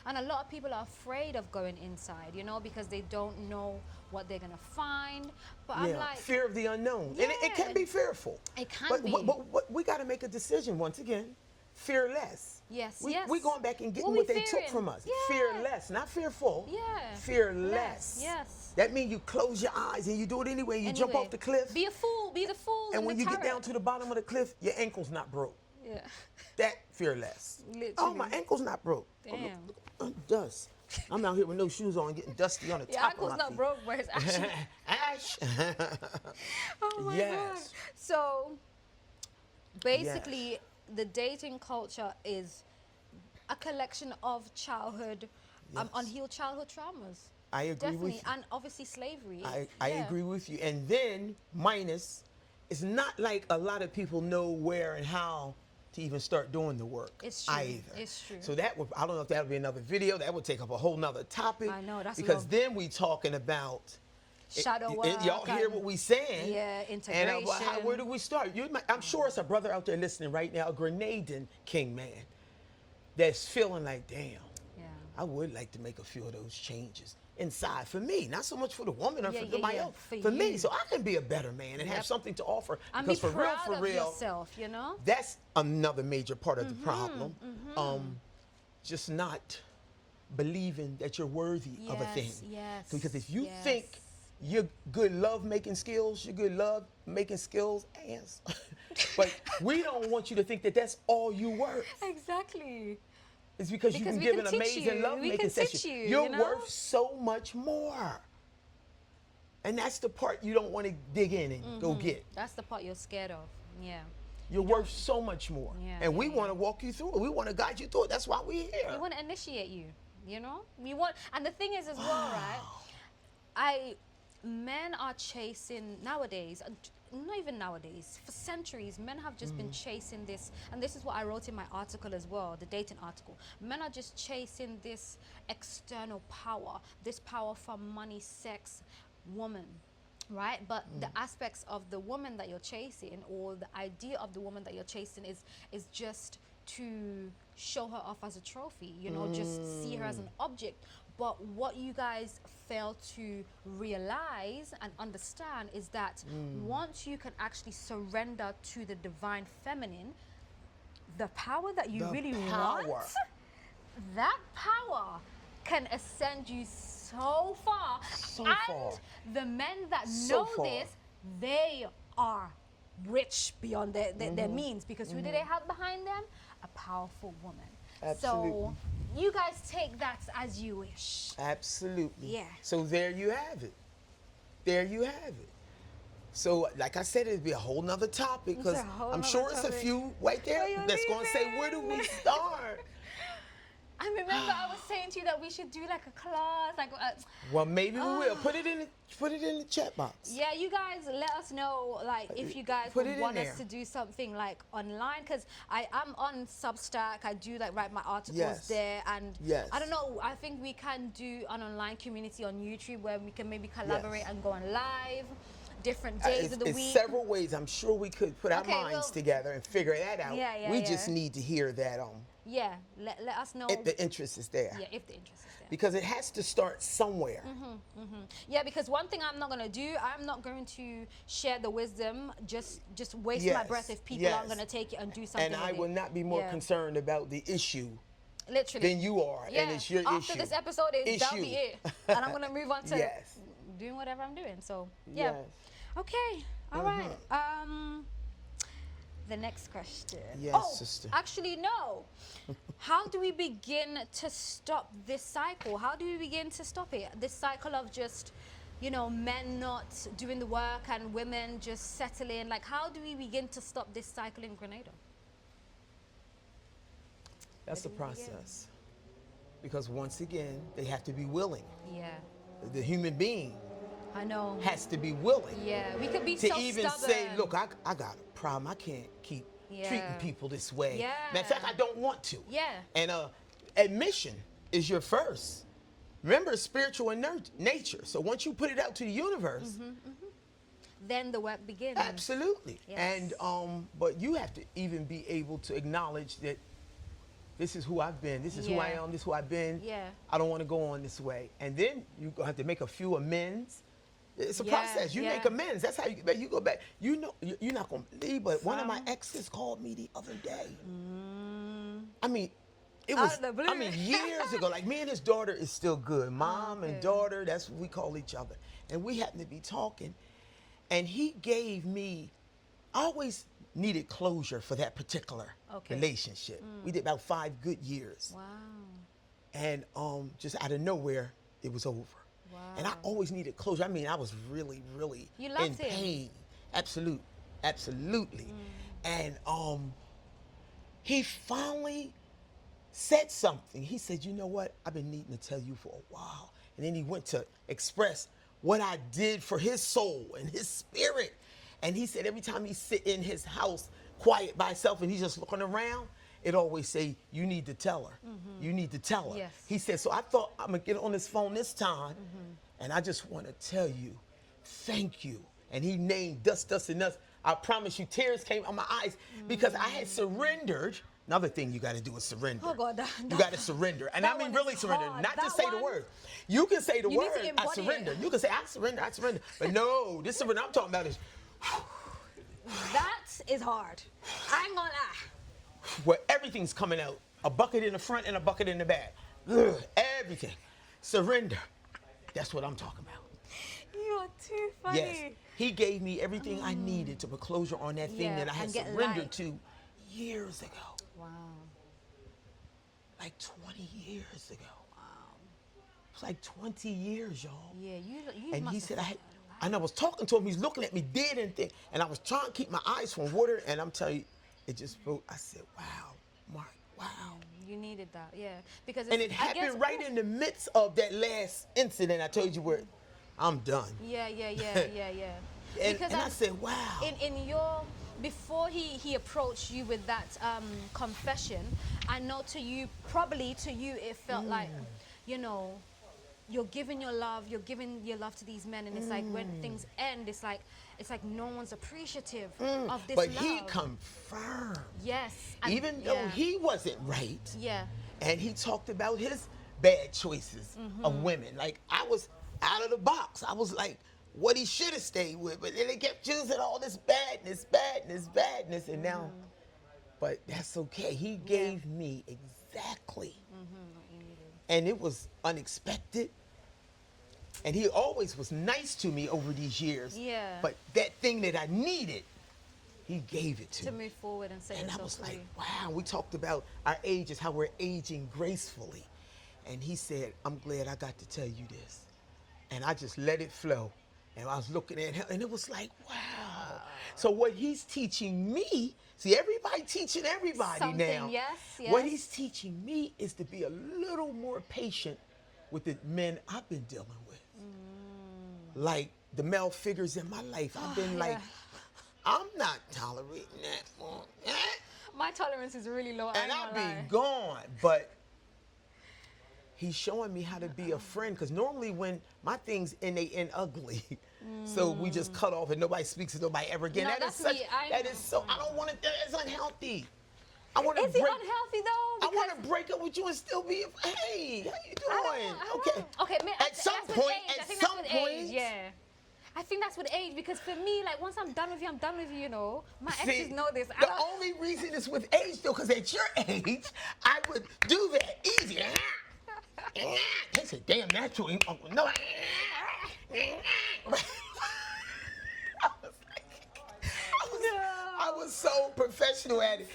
S1: And a lot of people are afraid of going inside, you know, because they don't know what they're going to find. But I'm like...
S2: fear of the unknown. And it can be fearful.
S1: It can be.
S2: But we got to make a decision once again. Fearless.
S1: Yes,
S2: We're going back and getting
S1: What
S2: what
S1: we
S2: they took
S1: fearing?
S2: from us.
S1: Yeah.
S2: Fearless, not fearful.
S1: Yeah.
S2: Fearless.
S1: Yes.
S2: That means you close your eyes and you do it anyway. You jump off the cliff.
S1: Be a fool. Be the fool.
S2: And
S1: in
S2: when
S1: the
S2: you get
S1: tarot.
S2: down to the bottom of the cliff, your ankle's not broke.
S1: Yeah.
S2: That fearless.
S1: Literally.
S2: Oh, my ankle's not broke.
S1: Damn.
S2: Oh, dust. I'm out here with no shoes on, getting dusty on the
S1: Your
S2: top
S1: ankle's
S2: of my
S1: not
S2: feet.
S1: broke, but it's actually...
S2: Ash.
S1: Oh my
S2: Yes.
S1: God. So basically, the dating culture is a collection of childhood,
S2: Yes.
S1: unhealed childhood traumas.
S2: I agree
S1: Definitely,
S2: with you.
S1: and obviously slavery.
S2: I
S1: Yeah.
S2: agree with you. And then minus, it's not like a lot of people know where and how to even start doing the work.
S1: It's true.
S2: Either.
S1: It's true.
S2: So that would, I don't know if that would be another video. That would take up a whole nother topic.
S1: I know, that's a
S2: because
S1: long-
S2: then we talking about
S1: Shadow work.
S2: y'all hear
S1: and-
S2: what we saying?
S1: Yeah,
S2: And
S1: integration.
S2: where do we start? I'm sure it's a brother out there listening right now, a Grenadan king man, that's feeling like, damn,
S1: Yeah.
S2: I would like to make a few of those changes inside for me, not so much for the woman or
S1: Yeah,
S2: for
S1: yeah,
S2: somebody
S1: yeah,
S2: else,
S1: for
S2: me,
S1: you.
S2: so I can be a better man and have
S1: Yep.
S2: something to offer.
S1: And be
S2: Because
S1: proud
S2: for
S1: of
S2: real,
S1: yourself, you know?
S2: that's another major part of the problem. Just not believing that you're worthy of a thing.
S1: Yes.
S2: Because if you
S1: yes.
S2: think you're good love making skills, you're good love making skills, ass. But we don't want you to think that that's all you worth.
S1: Exactly.
S2: It's because you
S1: Because
S2: can
S1: we
S2: give
S1: can
S2: an
S1: teach
S2: amazing
S1: you.
S2: love
S1: We
S2: making
S1: can teach
S2: session.
S1: you,
S2: You're
S1: you know?
S2: worth so much more. And that's the part you don't want to dig in and go get.
S1: That's the part you're scared of. Yeah.
S2: You're worth so much more.
S1: Yeah,
S2: And we
S1: yeah,
S2: want to walk you through it. We want to guide you through it. That's why we're here.
S1: We want to initiate you, you know? We want, and the thing is as well, right? Men are chasing nowadays, not even nowadays, for centuries, men have just been chasing this, and this is what I wrote in my article as well, the dating article. Men are just chasing this external power, this power from money, sex, woman. Right, but the aspects of the woman that you're chasing, or the idea of the woman that you're chasing, is just to show her off as a trophy. You know, just see her as an object. But what you guys fail to realize and understand is that once you can actually surrender to the divine feminine, the power that you
S2: The
S1: really
S2: power.
S1: want, that power can ascend you so far.
S2: So
S1: and
S2: far.
S1: the men that
S2: So
S1: know
S2: far.
S1: this, they are rich beyond their means, because who do they have behind them? A powerful woman.
S2: Absolutely.
S1: So you guys take that as you wish.
S2: Absolutely.
S1: Yeah.
S2: So there you have it. There you have it. So, like I said, it'd be a whole nother topic, because
S1: It's a whole
S2: I'm
S1: nother
S2: sure it's a
S1: topic.
S2: few right there
S1: What you
S2: that's going to say,
S1: mean?
S2: where do we start?
S1: I remember I was saying to you that we should do like a class, like
S2: Well, maybe we will. Put it in the chat box.
S1: yeah, you guys let us know, like, if you guys
S2: Put
S1: would
S2: it in
S1: want us
S2: there.
S1: to do something like online, because I'm on Substack. I do like write my articles
S2: Yes.
S1: there, and
S2: Yes.
S1: I don't know. I think we can do an online community on YouTube where we can maybe collaborate
S2: Yes.
S1: and go on live. different days of the
S2: It's
S1: week?
S2: several ways. I'm sure we could put our
S1: Okay,
S2: minds
S1: well-
S2: together and figure that out.
S1: Yeah,
S2: We just
S1: yeah.
S2: need to hear that
S1: Yeah, let us know.
S2: if the interest is there.
S1: Yeah, if the interest is there.
S2: Because it has to start somewhere.
S1: Yeah, because one thing I'm not going to do, I'm not going to share the wisdom, just waste my
S2: Yes,
S1: breath if people aren't
S2: yes.
S1: going to take it and do something
S2: And I
S1: with
S2: will
S1: it.
S2: not be more
S1: Yeah.
S2: concerned about the issue
S1: Literally.
S2: than you are.
S1: Yeah.
S2: And it's your
S1: After
S2: issue.
S1: this episode, that'll be
S2: Issue.
S1: it. And I'm going to move on to
S2: Yes.
S1: doing whatever I'm doing. So, yeah.
S2: Yes.
S1: Okay. All right. The next question.
S2: Yes, sister.
S1: Actually, no. How do we begin to stop this cycle? How do we begin to stop it? This cycle of just, men not doing the work and women just settling. Like, how do we begin to stop this cycle in Grenada?
S2: That's the process. Because once again, they have to be willing.
S1: Yeah.
S2: The human being
S1: I know.
S2: has to be willing
S1: Yeah. We could be
S2: to
S1: so
S2: even
S1: stubborn.
S2: say, look, I got a problem. I can't keep treating
S1: Yeah.
S2: people this way.
S1: Yeah.
S2: Matter of fact, I don't want to.
S1: Yeah.
S2: And admission is your first. Remember, it's spiritual in nature. So once you put it out to the universe,
S1: Then the work begins.
S2: absolutely.
S1: Yes.
S2: And but you have to even be able to acknowledge that this is who I've been. This is who I
S1: Yeah.
S2: am. This is who I've been.
S1: Yeah.
S2: I don't want to go on this way. And then you have to make a few amends. It's a
S1: Yeah,
S2: process. You
S1: yeah.
S2: make amends. That's how you go back. You're not going to believe, but one of my
S1: Some-
S2: exes called me the other day. I mean, it was,
S1: Out of the blue.
S2: years ago. Like, me and his daughter is still good. Mom and
S1: Okay.
S2: daughter, that's what we call each other. And we happened to be talking. And he gave me, I always needed closure for that particular
S1: Okay.
S2: relationship. We did about 5 good years.
S1: Wow.
S2: And just out of nowhere, it was over.
S1: Wow.
S2: And I always needed closure. I mean, I was really, really
S1: You
S2: in
S1: loved him.
S2: pain. Absolutely. And he finally said something. He said, you know what? I've been needing to tell you for a while. And then he went to express what I did for his soul and his spirit. And he said every time he sit in his house quiet by himself and he's just looking around, it always say, you need to tell her. You need to tell her.
S1: Yes.
S2: He said, so I thought I'm going to get on this phone this time. And I just want to tell you, thank you. And he named Dust, and Nuts. I promise you, tears came out my eyes because I had surrendered. Another thing you got to do is surrender.
S1: Oh, God.
S2: You got to surrender. And
S1: that
S2: I mean
S1: one
S2: really
S1: is
S2: surrender,
S1: hard.
S2: not
S1: That
S2: just say the
S1: one-
S2: word. You can say the
S1: You need
S2: word,
S1: to
S2: I
S1: embody
S2: surrender.
S1: it.
S2: You can say, I surrender. But no, this surrender I'm talking about is
S1: That is hard. I ain't gonna lie.
S2: where everything's coming out. A bucket in the front and a bucket in the back. Ugh, everything. Surrender. That's what I'm talking about.
S1: You're too funny.
S2: Yes. He gave me everything I needed to put closure on that thing
S1: Yeah,
S2: that I had
S1: and get
S2: surrendered
S1: light.
S2: to years ago.
S1: Wow.
S2: Like 20 years ago. Wow. It's like 20 years, y'all.
S1: Yeah, you
S2: And
S1: must
S2: he
S1: have
S2: said,
S1: felt
S2: and I was talking to him, he's looking at me dead and thing, and I was trying to keep my eyes from water, and I'm telling you, it just broke. I said, wow, Mark, wow.
S1: you needed that, yeah. Because
S2: And it
S1: I guess-
S2: happened right in the midst of that last incident I told you where I'm done.
S1: Yeah.
S2: And,
S1: Because
S2: and I said, wow.
S1: in your before he approached you with that confession, I know probably to you it felt like, you're giving your love to these men, and it's like when things end, it's like no one's appreciative of this
S2: But
S1: love.
S2: he confirmed,
S1: Yes. and-
S2: even though
S1: yeah.
S2: he wasn't right,
S1: Yeah.
S2: and he talked about his bad choices
S1: Mm-hmm.
S2: of women. Like, I was out of the box. I was like, what he should have stayed with. But then they kept choosing all this badness. And now,
S1: Mm-hmm.
S2: but that's okay. He gave me exactly. And it was unexpected. And he always was nice to me over these years.
S1: Yeah.
S2: But that thing that I needed, he gave it to
S1: To
S2: me.
S1: move forward and set
S2: And I
S1: yourself
S2: was
S1: free.
S2: like, wow, we talked about our ages, how we're aging gracefully. And he said, I'm glad I got to tell you this. And I just let it flow. And I was looking at him, and it was like, wow. So what he's teaching me, see, everybody teaching everybody
S1: Something,
S2: now.
S1: yes.
S2: What he's teaching me is to be a little more patient with the men I've been dealing with. Like the male figures in my life. I've been like, I'm not tolerating that more.
S1: My tolerance is really low.
S2: And
S1: I
S2: I'll
S1: ain't
S2: be
S1: gonna lie.
S2: gone. But he's showing me how to be a friend. Because normally when my things end, they end ugly. So we just cut off and nobody speaks to nobody ever again.
S1: No,
S2: That is
S1: that's
S2: such,
S1: me.
S2: that is so, I don't want to, that's unhealthy. I want to
S1: Is it unhealthy though?
S2: I want to break up with you and still be, hey, how you doing? Okay.
S1: Okay,
S2: At some point,
S1: yeah. I think that's with age, because for me, like, once I'm done with you, I'm done with you, you know. My exes know this.
S2: The only reason it's with age, though, because at your age, I would do that easy. That's a damn natural. No. I was so professional at it.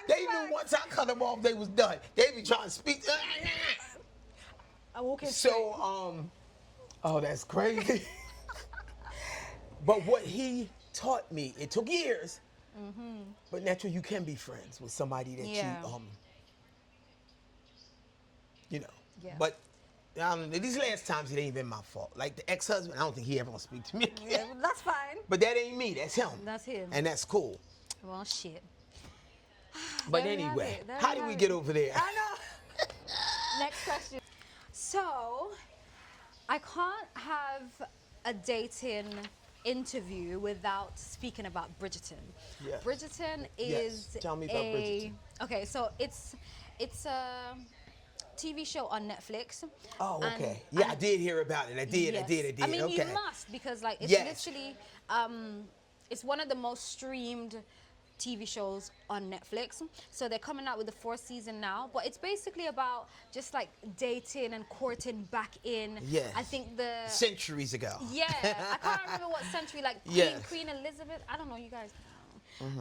S2: They knew once I cut them off, they was done. They be trying to speak. So, oh, that's crazy. But what he taught me, it took years. But naturally, you can be friends with somebody that you know.
S1: Yeah.
S2: But these last times, it ain't been my fault. Like the ex-husband, I don't think he ever gonna speak to me again.
S1: Yeah, that's fine.
S2: But that ain't me. That's him.
S1: That's him.
S2: And that's cool.
S1: Well, shit.
S2: But anyway, how did we get over there?
S1: I know. Next question. So, I can't have a dating interview without speaking about Bridgerton.
S2: Yes.
S1: Bridgerton is
S2: Tell me about Bridgerton.
S1: Okay, so it's a TV show on Netflix.
S2: Oh, okay. I did hear about it. I did.
S1: I mean,
S2: okay.
S1: you must, because like it's literally it's one of the most streamed TV shows on Netflix. So they're coming out with the 4th season now, but it's basically about just like dating and courting back in.
S2: Yes.
S1: I think the
S2: centuries ago.
S1: Yeah, I can't remember what century. Like Queen Elizabeth. I don't know, you guys.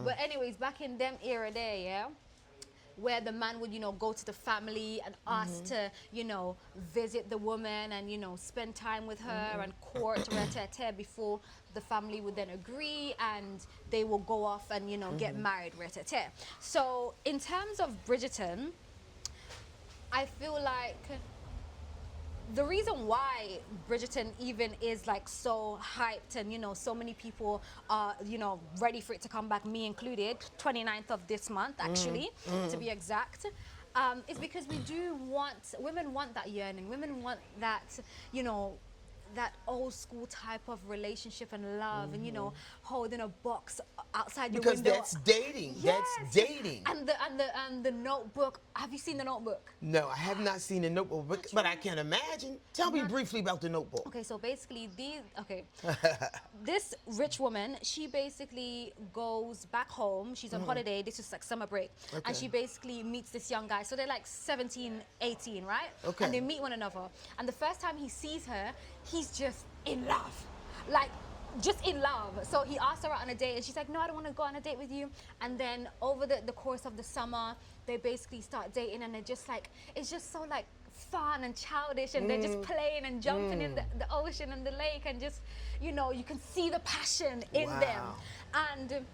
S1: But anyways, back in them era there, yeah, where the man would, you know, go to the family and ask to, you know, visit the woman and, you know, spend time with her and court ret-a-tet before the family would then agree and they will go off and, you know, get married ret-a-tet. So in terms of Bridgerton, I feel like the reason why Bridgerton even is like so hyped and, you know, so many people are, you know, ready for it to come back, me included, 29th of this month actually, to be exact, is because women want that yearning, women want that, you know, that old school type of relationship and love and, you know, holding a box outside your window.
S2: Because that's dating.
S1: Yes.
S2: That's dating.
S1: And the Notebook. Have you seen the Notebook?
S2: No, I have not seen the Notebook, but I can imagine. Tell me briefly about the Notebook.
S1: Okay, so basically this rich woman, she basically goes back home. She's on holiday. This is like summer break.
S2: Okay.
S1: And she basically meets this young guy. So they're like 17, 18, right?
S2: Okay.
S1: And they meet one another. And the first time he sees her, he's just in love. Like, just in love. So he asked her out on a date and she's like, no, I don't want to go on a date with you. And then over the course of the summer, they basically start dating and they're just like, it's just so like fun and childish and they're just playing and jumping in the ocean and the lake and just, you know, you can see the passion in them. And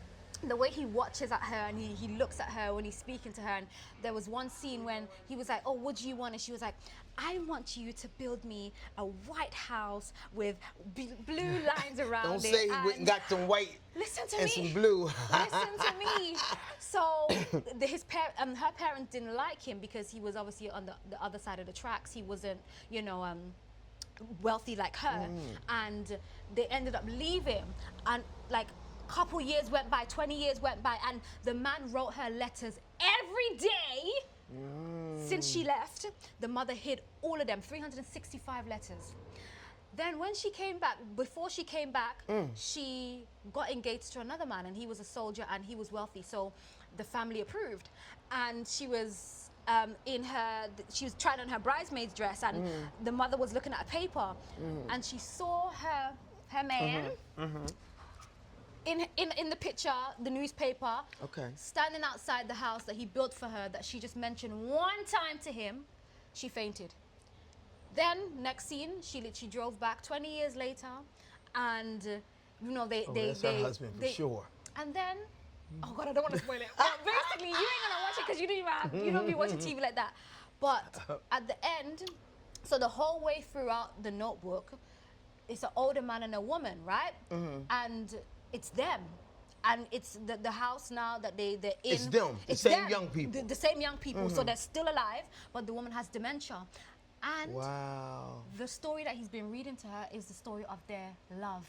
S1: the way he watches at her and he looks at her when he's speaking to her, and there was one scene when he was like, oh, what do you want? And she was like, I want you to build me a white house with blue lines around
S2: Don't
S1: it.
S2: say he went and got some white and some blue.
S1: Listen to me. So her parents didn't like him because he was obviously on the other side of the tracks. He wasn't, you know, wealthy like her. And they ended up leaving. And like, couple years went by, 20 years went by, and the man wrote her letters every day since she left. The mother hid all of them, 365 letters. Then when she came back, before she came back, she got engaged to another man, and he was a soldier and he was wealthy, so the family approved. And she was she was trying on her bridesmaid's dress, and the mother was looking at a paper, and she saw her man in the picture, the newspaper, standing outside the house that he built for her, that she just mentioned one time to him. She fainted. Then next scene, she drove back 20 years later, and you know that's her husband for sure. And then, oh God, I don't want to spoil it. But basically, you ain't gonna watch it because you don't be watching TV like that. But at the end, so the whole way throughout the Notebook, it's an older man and a woman, right? And it's them. And it's the house now that they're in.
S2: It's them, the same young people.
S1: The same young people, so they're still alive, but the woman has dementia. And
S2: Wow.
S1: the story that he's been reading to her is the story of their love.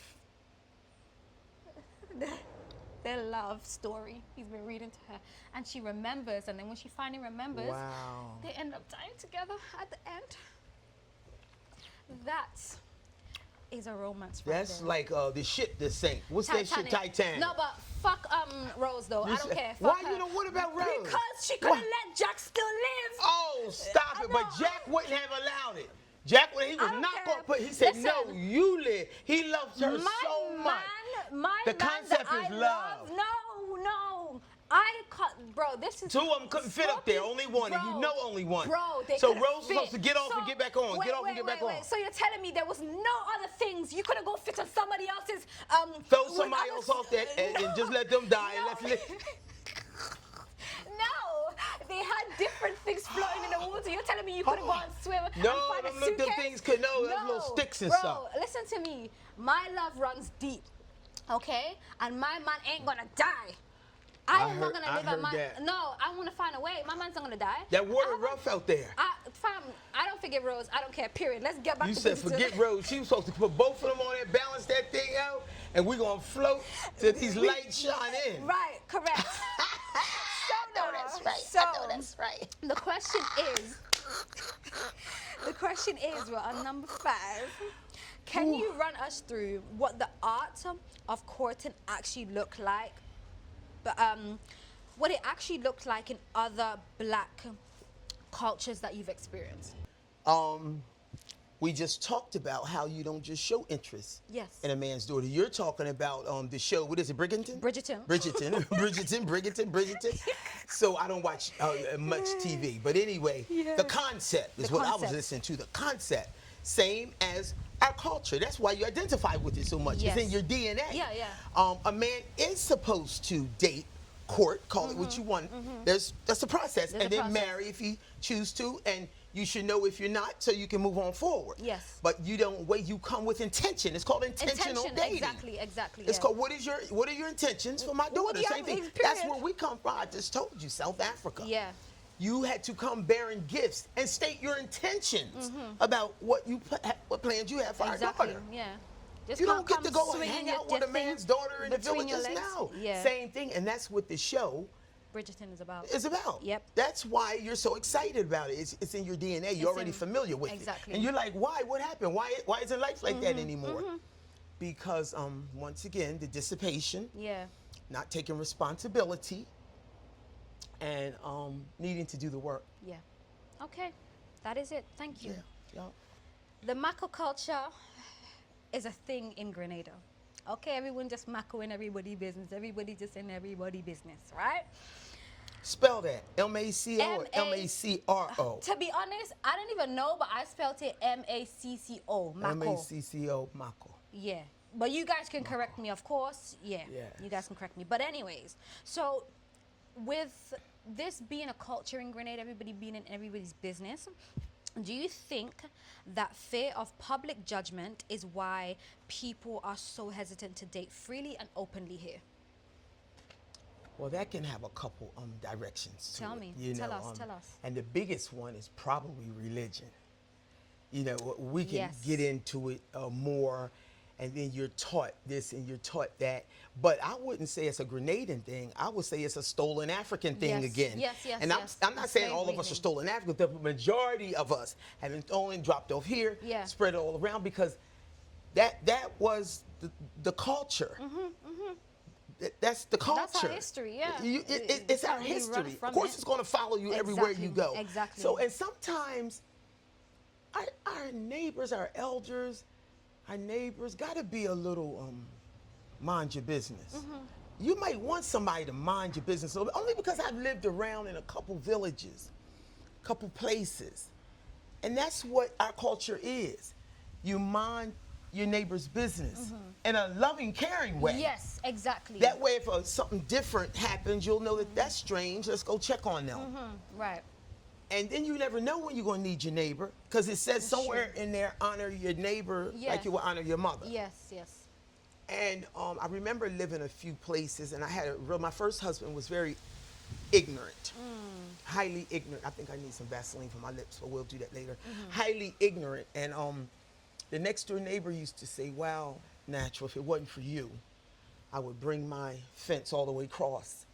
S1: Their love story he's been reading to her. And she remembers, and then when she finally remembers,
S2: Wow.
S1: they end up dying together at the end. That is a romance right
S2: That's
S1: there.
S2: like the ship that sank. What's that shit? Titanic.
S1: No, but fuck Rose though. I don't care.
S2: Why
S1: Fuck her.
S2: you don't? What about Rose?
S1: Because she couldn't let Jack still live.
S2: Oh, stop
S1: I
S2: it! But
S1: know.
S2: Jack wouldn't have allowed it. Jack, when he was
S1: I don't
S2: not
S1: care.
S2: going to put, he said,
S1: Listen,
S2: no, you live. He loves her so much. The concept is love.
S1: No. Bro, this is...
S2: Two of them couldn't fit up there. Only one, and you know only one.
S1: Bro, they
S2: so
S1: couldn't
S2: Rose was
S1: fit.
S2: supposed to get off and get back on. Get off and get back on.
S1: So you're telling me there was no other things you couldn't go fit on somebody else's...
S2: Throw somebody else off that and just let them die.
S1: No.
S2: And let's live.
S1: No, they had different things floating in the water. You're telling me you couldn't go and swim and
S2: No,
S1: find a
S2: them little
S1: suitcase?
S2: things could, no, them little sticks and
S1: bro,
S2: stuff.
S1: Listen to me. My love runs deep, okay? And my man ain't gonna die. I am not gonna live at my...
S2: that.
S1: No, I want to find a way. My man's not gonna die.
S2: That water rough out there.
S1: Fam, I don't forget Rose. I don't care, period. Let's get back
S2: You
S1: to
S2: said
S1: Bridgerton.
S2: forget Rose. She was supposed to put both of them on there, balance that thing out, and we're going to float till these lights shine in.
S1: Right, correct.
S2: I know that's right.
S1: So,
S2: I know that's right.
S1: The question is, we're on number 5. Can you run us through what the art of courting actually look like? But what it actually looked like in other black cultures that you've experienced?
S2: We just talked about how you don't just show interest
S1: Yes.
S2: in a man's daughter. You're talking about the show, what is it, Bridgerton?
S1: Bridgerton.
S2: Bridgerton. So I don't watch much TV. But anyway, the concept is what I was listening to. The concept, same as our culture. That's why you identify with it so much.
S1: Yes.
S2: It's in your DNA.
S1: Yeah.
S2: A man is supposed to date, court, call it what you want. That's a process.
S1: There's
S2: and
S1: a
S2: then
S1: process.
S2: marry if you choose to. And you should know if you're not, so you can move on forward.
S1: Yes.
S2: But you don't wait. You come with intention. It's called intentional dating.
S1: Exactly.
S2: It's called what are your intentions for my daughter?
S1: Yeah,
S2: Same thing.
S1: period.
S2: That's where we come from. I just told you, South Africa.
S1: Yeah.
S2: You had to come bearing gifts and state your intentions about what plans you have for our daughter.
S1: Yeah. Just
S2: You
S1: can't
S2: don't get to
S1: come
S2: go and
S1: swinging
S2: hang
S1: your
S2: out with a
S1: thing
S2: man's daughter in the
S1: between your
S2: villages
S1: legs.
S2: now.
S1: Yeah.
S2: Same thing, and that's what the show
S1: Bridgerton is about.
S2: is about.
S1: Yep.
S2: That's why you're so excited about it. It's in your DNA. You're already familiar with it. And you're like, why? What happened? Why isn't life like that anymore? Because once again, the dissipation,
S1: Yeah.
S2: not taking responsibility, and needing to do the work.
S1: Yeah. Okay. That is it. Thank you.
S2: Yeah.
S1: The Mako culture is a thing in Grenada. Okay, everyone just Mako in everybody's business. Everybody just in everybody's business, right?
S2: Spell that. M-A-C-O or M-A-C-R-O?
S1: To be honest, I don't even know, but I spelled it M-A-C-C-O, Mako.
S2: M-A-C-C-O, Mako.
S1: Yeah. But you guys can correct me, of course. Yeah. You guys can correct me. But anyways, so with this being a culture in Grenada, everybody being in everybody's business, do you think that fear of public judgment is why people are so hesitant to date freely and openly here?
S2: Well, that can have a couple directions to
S1: Tell
S2: it,
S1: me.
S2: you
S1: Tell
S2: know,
S1: us. Tell us.
S2: And the biggest one is probably religion. You know, we can
S1: Yes.
S2: get into it more, and then you're taught this and you're taught that. But I wouldn't say it's a Grenadian thing. I would say it's a stolen African thing
S1: Yes.
S2: again.
S1: Yes.
S2: And I'm not saying all of us are stolen African. The majority of us have been stolen, dropped off here, spread it all around, because that was the culture. That's the culture.
S1: That's our history, yeah.
S2: It's our history. Of course, it's going to follow you everywhere you go.
S1: Exactly.
S2: So, and sometimes our neighbors, our elders, our neighbors got to be a little mind your business. You might want somebody to mind your business a little bit, only because I've lived around in a couple villages, couple places. And that's what our culture is. You mind your neighbor's business in a loving, caring way.
S1: Yes, exactly.
S2: That way, if something different happens, you'll know that that's strange. Let's go check on them.
S1: Right.
S2: And then you never know when you're going to need your neighbor, because it says somewhere in there, honor your neighbor like you would honor your mother.
S1: Yes.
S2: And I remember living a few places, and I had my first husband was very ignorant. Highly ignorant. I think I need some Vaseline for my lips, but we'll do that later. Highly ignorant. And the next door neighbor used to say, wow, Natural, if it wasn't for you, I would bring my fence all the way across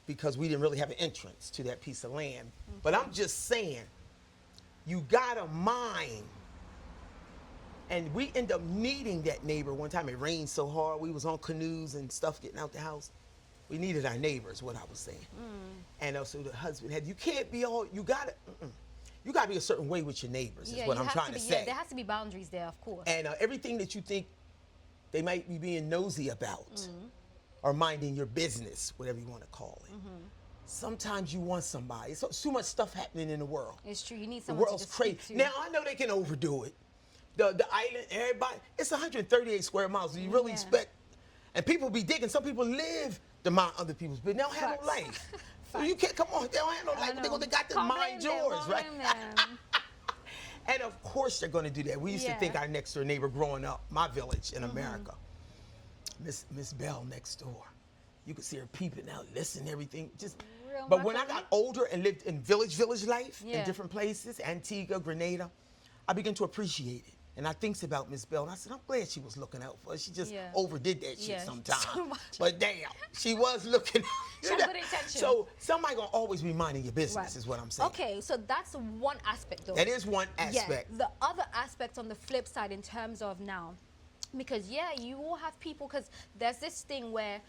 S2: because we didn't really have an entrance to that piece of land. But I'm just saying, you gotta mind. And we end up needing that neighbor one time. It rained so hard, we was on canoes and stuff getting out the house. We needed our neighbors, what I was saying. And also the husband had, you can't be all, you gotta be a certain way with your neighbors, is what I'm trying to say.
S1: Yeah, there has to be boundaries there, of course.
S2: And everything that you think they might be being nosy about or minding your business, whatever you want to call it. Sometimes you want somebody. So too much stuff happening in the world.
S1: It's true. You need
S2: The
S1: someone
S2: world's
S1: to just
S2: crazy.
S1: speak to.
S2: Now, I know they can overdo it. The island, everybody, it's 138 square miles. Do you really expect, and people be digging. Some people live to mind other people's business. They don't have no life. So you can't, come on, they don't have no life. They got to mind yours, right? And of course they're going to do that. We used to think our next door neighbor growing up, my village in America, Miss Bell next door. You could see her peeping out, listening, everything. But when I got older and lived in village life in different places, Antigua, Grenada, I began to appreciate it. And I thinks about Miss Bell, and I said, I'm glad she was looking out for us. She just overdid that shit sometimes.
S1: So much.
S2: But damn, she was looking.
S1: She had good intention.
S2: So somebody gonna always be minding your business, is what I'm saying.
S1: Okay, so that's one aspect, though.
S2: That is one aspect.
S1: Yeah, the other aspect on the flip side in terms of now, because you will have people, because there's this thing where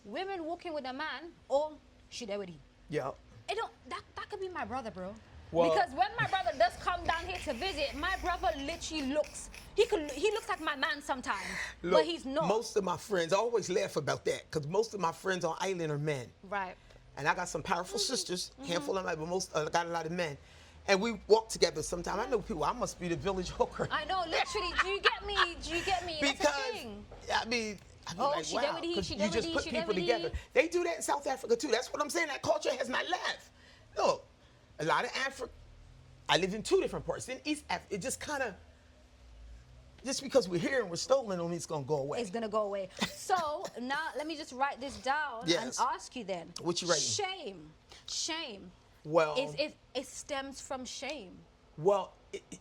S1: women walking with a man, or she there with him.
S2: Yeah.
S1: That could be my brother, bro.
S2: Well,
S1: because when my brother does come down here to visit, my brother literally looks, he looks like my man sometimes, but he's not.
S2: Most of my friends, I always laugh about that, because most of my friends on island are men.
S1: Right.
S2: And I got some powerful sisters, handful of them, but most got a lot of men. And we walk together sometimes. I know people, I must be the village hooker.
S1: I know, literally. Do you get me? Do you get me?
S2: Because,
S1: that's the thing.
S2: I mean like,
S1: she
S2: wow,
S1: there with he,
S2: 'cause
S1: she
S2: you
S1: there with
S2: just
S1: he,
S2: put
S1: she there
S2: people
S1: with
S2: together.
S1: he.
S2: They do that in South Africa too. That's what I'm saying. That culture has not left. Look, a lot of Africa, I live in 2 different parts. In East Africa, it just kind of, just because we're here and we're stolen don't mean it's going to go away.
S1: It's going to go away. So now let me just write this down and ask you then.
S2: What you writing?
S1: Shame.
S2: Well,
S1: it stems from shame.
S2: Well,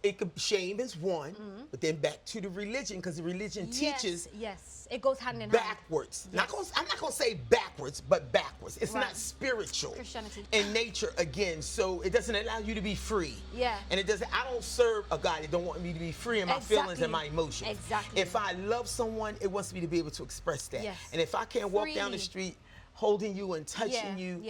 S2: it could, shame is one, but then back to the religion, because the religion teaches.
S1: Yes, it goes hand in hand.
S2: Backwards.
S1: Yes.
S2: I'm not going to say backwards, but backwards. It's not spiritual.
S1: Christianity.
S2: In nature, again, so it doesn't allow you to be free.
S1: Yeah.
S2: And it doesn't, I don't serve a God that don't want me to be free in my feelings and my emotions.
S1: Exactly.
S2: If I love someone, it wants me to be able to express that.
S1: Yes.
S2: And if I can't walk down the street holding you and touching you,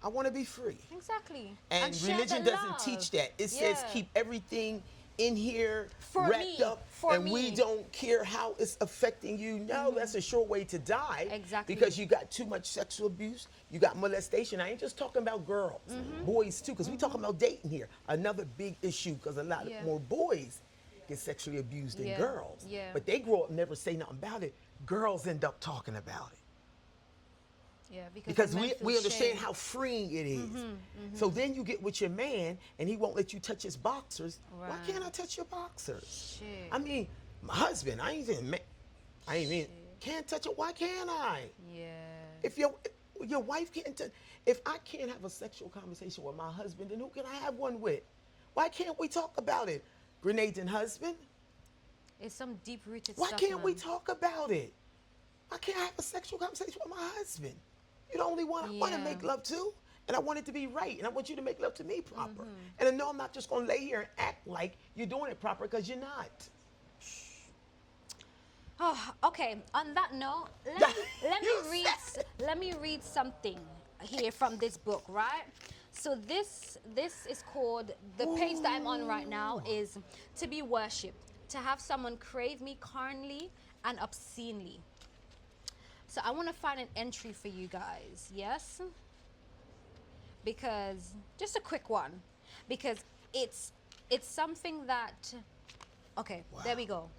S2: I want to be free.
S1: Exactly.
S2: And religion doesn't teach that. It says keep everything in here wrapped up, and we don't care how it's affecting you. No, that's a sure way to die.
S1: Exactly.
S2: Because you got too much sexual abuse, you got molestation. I ain't just talking about girls, boys too, because we talking about dating here. Another big issue, because a lot more boys get sexually abused than girls.
S1: Yeah.
S2: But they grow up and never say nothing about it. Girls end up talking about it.
S1: Yeah,
S2: because we understand how freeing it is. So then you get with your man and he won't let you touch his boxers.
S1: Right.
S2: Why can't I touch your boxers?
S1: Shit.
S2: I mean, my husband, I ain't even can't touch it. Why can't I?
S1: Yeah.
S2: If your wife can't touch, if I can't have a sexual conversation with my husband, then who can I have one with? Why can't we talk about it? Grenadian husband?
S1: It's some deep-rooted
S2: stuff.
S1: stuff.
S2: Why can't we talk about it? Why can't I have a sexual conversation with my husband? You're the only one I want to make love to, and I want it to be right, and I want you to make love to me proper. And I know I'm not just going to lay here and act like you're doing it proper, because you're not.
S1: Oh, okay. On that note, let me read something here from this book, right? So this is called, the page that I'm on right now is To Be Worshipped, to have someone crave me carnally and obscenely. So I want to find an entry for you guys, yes? Because, just a quick one, because it's something that, okay, there we go.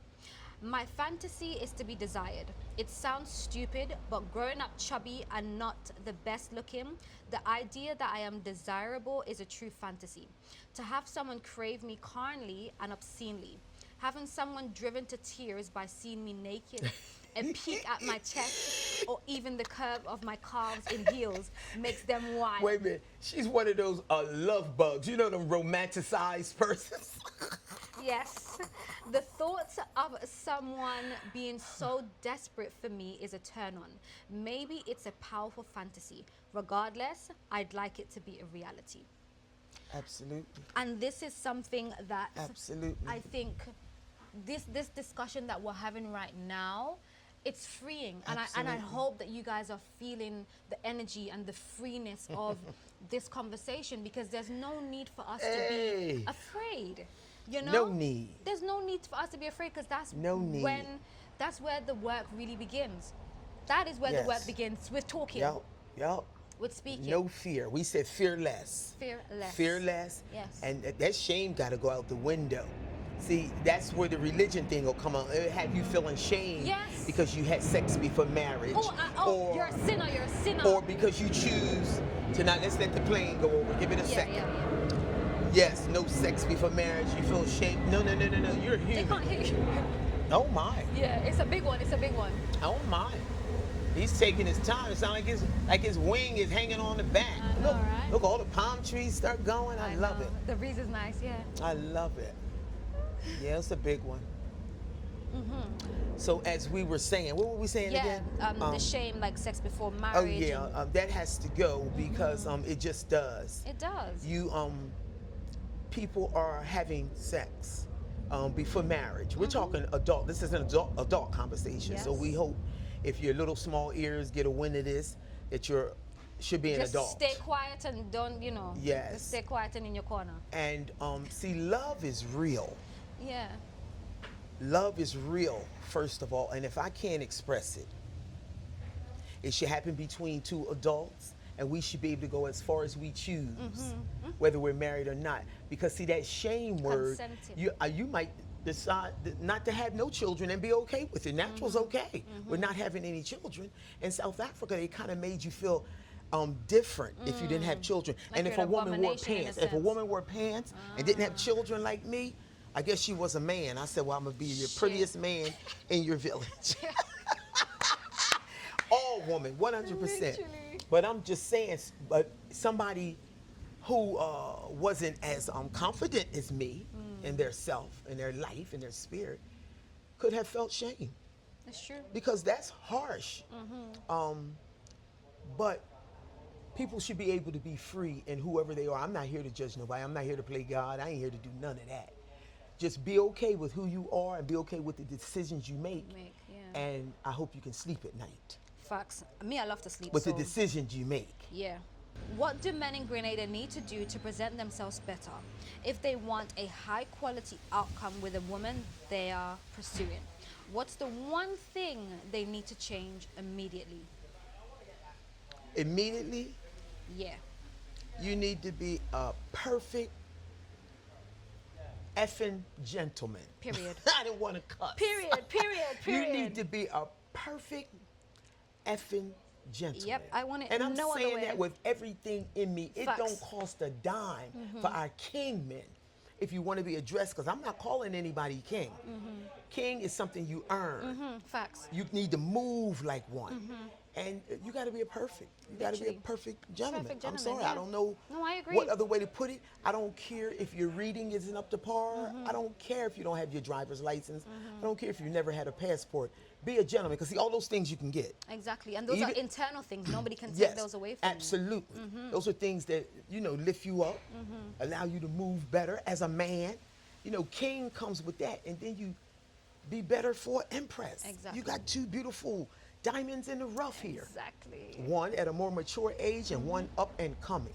S1: My fantasy is to be desired. It sounds stupid, but growing up chubby and not the best looking, the idea that I am desirable is a true fantasy. To have someone crave me carnally and obscenely. Having someone driven to tears by seeing me naked a peek at my chest, or even the curve of my calves in heels makes them wild.
S2: Wait a minute. She's one of those love bugs. You know, them romanticized persons.
S1: Yes. The thoughts of someone being so desperate for me is a turn on. Maybe it's a powerful fantasy. Regardless, I'd like it to be a reality.
S2: Absolutely.
S1: And this is something that
S2: Absolutely.
S1: I think this discussion that we're having right now, it's freeing. And I hope that you guys are feeling the energy and the freeness of this conversation, because there's no need for us to be afraid. You know?
S2: No need.
S1: There's no need for us to be afraid, because that's that's where the work really begins. That is where the work begins, with talking.
S2: Yep.
S1: With speaking.
S2: No fear. We said fearless.
S1: Fearless.
S2: Fearless.
S1: Yes.
S2: And that shame got to go out the window. See, that's where the religion thing will come out. It'll have you feeling shame because you had sex before marriage.
S1: Or you're a sinner, you're a sinner.
S2: Or because you choose to not, let's let the plane go over. Give it a second. Yes, no sex before marriage. You feel shame. No. You're human.
S1: They can't hear you.
S2: Oh, my.
S1: Yeah, it's a big one. It's a big one.
S2: Oh, my. He's taking his time. It sounds like his wing is hanging on the back.
S1: I know, right?
S2: Look, all the palm trees start going. I love it.
S1: The breeze is nice, yeah.
S2: I love it. Yeah, it's a big one. So as we were saying, what were we saying again?
S1: The shame, like sex before marriage.
S2: Oh yeah, that has to go because it just does.
S1: It does.
S2: People are having sex before marriage. We're talking adult. This is an adult conversation.
S1: Yes.
S2: So we hope if your little small ears get a wind of this, that should be an adult.
S1: Just stay quiet and don't,
S2: Yes.
S1: Just stay quiet and in your corner.
S2: And see, love is real.
S1: Yeah.
S2: Love is real, first of all, and if I can't express it, it should happen between two adults, and we should be able to go as far as we choose, whether we're married or not. Because see, that shame word, you might decide not to have no children and be okay with it. Natural's okay with not having any children. In South Africa, they kind of made you feel different if you didn't have children.
S1: Like
S2: and if a woman wore pants, and didn't have children like me, I guess she was a man. I said, well, I'm going to be the prettiest man in your village. All woman, 100%.
S1: Literally.
S2: But I'm just saying, but somebody who wasn't as confident as me in their self, in their life, in their spirit, could have felt shame.
S1: That's true.
S2: Because that's harsh. But people should be able to be free in whoever they are. I'm not here to judge nobody. I'm not here to play God. I ain't here to do none of that. Just be okay with who you are and be okay with the decisions you make. And I hope you can sleep at night.
S1: Facts. Me, I love to sleep.
S2: With the decisions you make.
S1: Yeah. What do men in Grenada need to do to present themselves better if they want a high quality outcome with a woman they are pursuing? What's the one thing they need to change immediately?
S2: Immediately?
S1: Yeah.
S2: You need to be a perfect effing gentleman.
S1: Period.
S2: I didn't want to cuss.
S1: Period.
S2: You need to be a perfect effing gentleman.
S1: Yep, I want it.
S2: And I'm
S1: no
S2: saying
S1: other way.
S2: that with everything in me. It
S1: Facts.
S2: don't cost a dime for our king men if you want to be addressed, because I'm not calling anybody king. King is something you earn.
S1: Facts.
S2: You need to move like one. And you got to be a perfect. You got to be a perfect gentleman. I'm sorry, I don't know
S1: I agree.
S2: what other way to put it. I don't care if your reading isn't up to par. I don't care if you don't have your driver's license. I don't care if you never had a passport. Be a gentleman, because see, all those things you can get.
S1: Exactly, and those are internal things. Nobody can take those away from you.
S2: Absolutely. Those are things that, lift you up, allow you to move better as a man. King comes with that, and then you be better for empress.
S1: Exactly.
S2: You got two beautiful diamonds in the rough here.
S1: Exactly.
S2: One at a more mature age and one up and coming.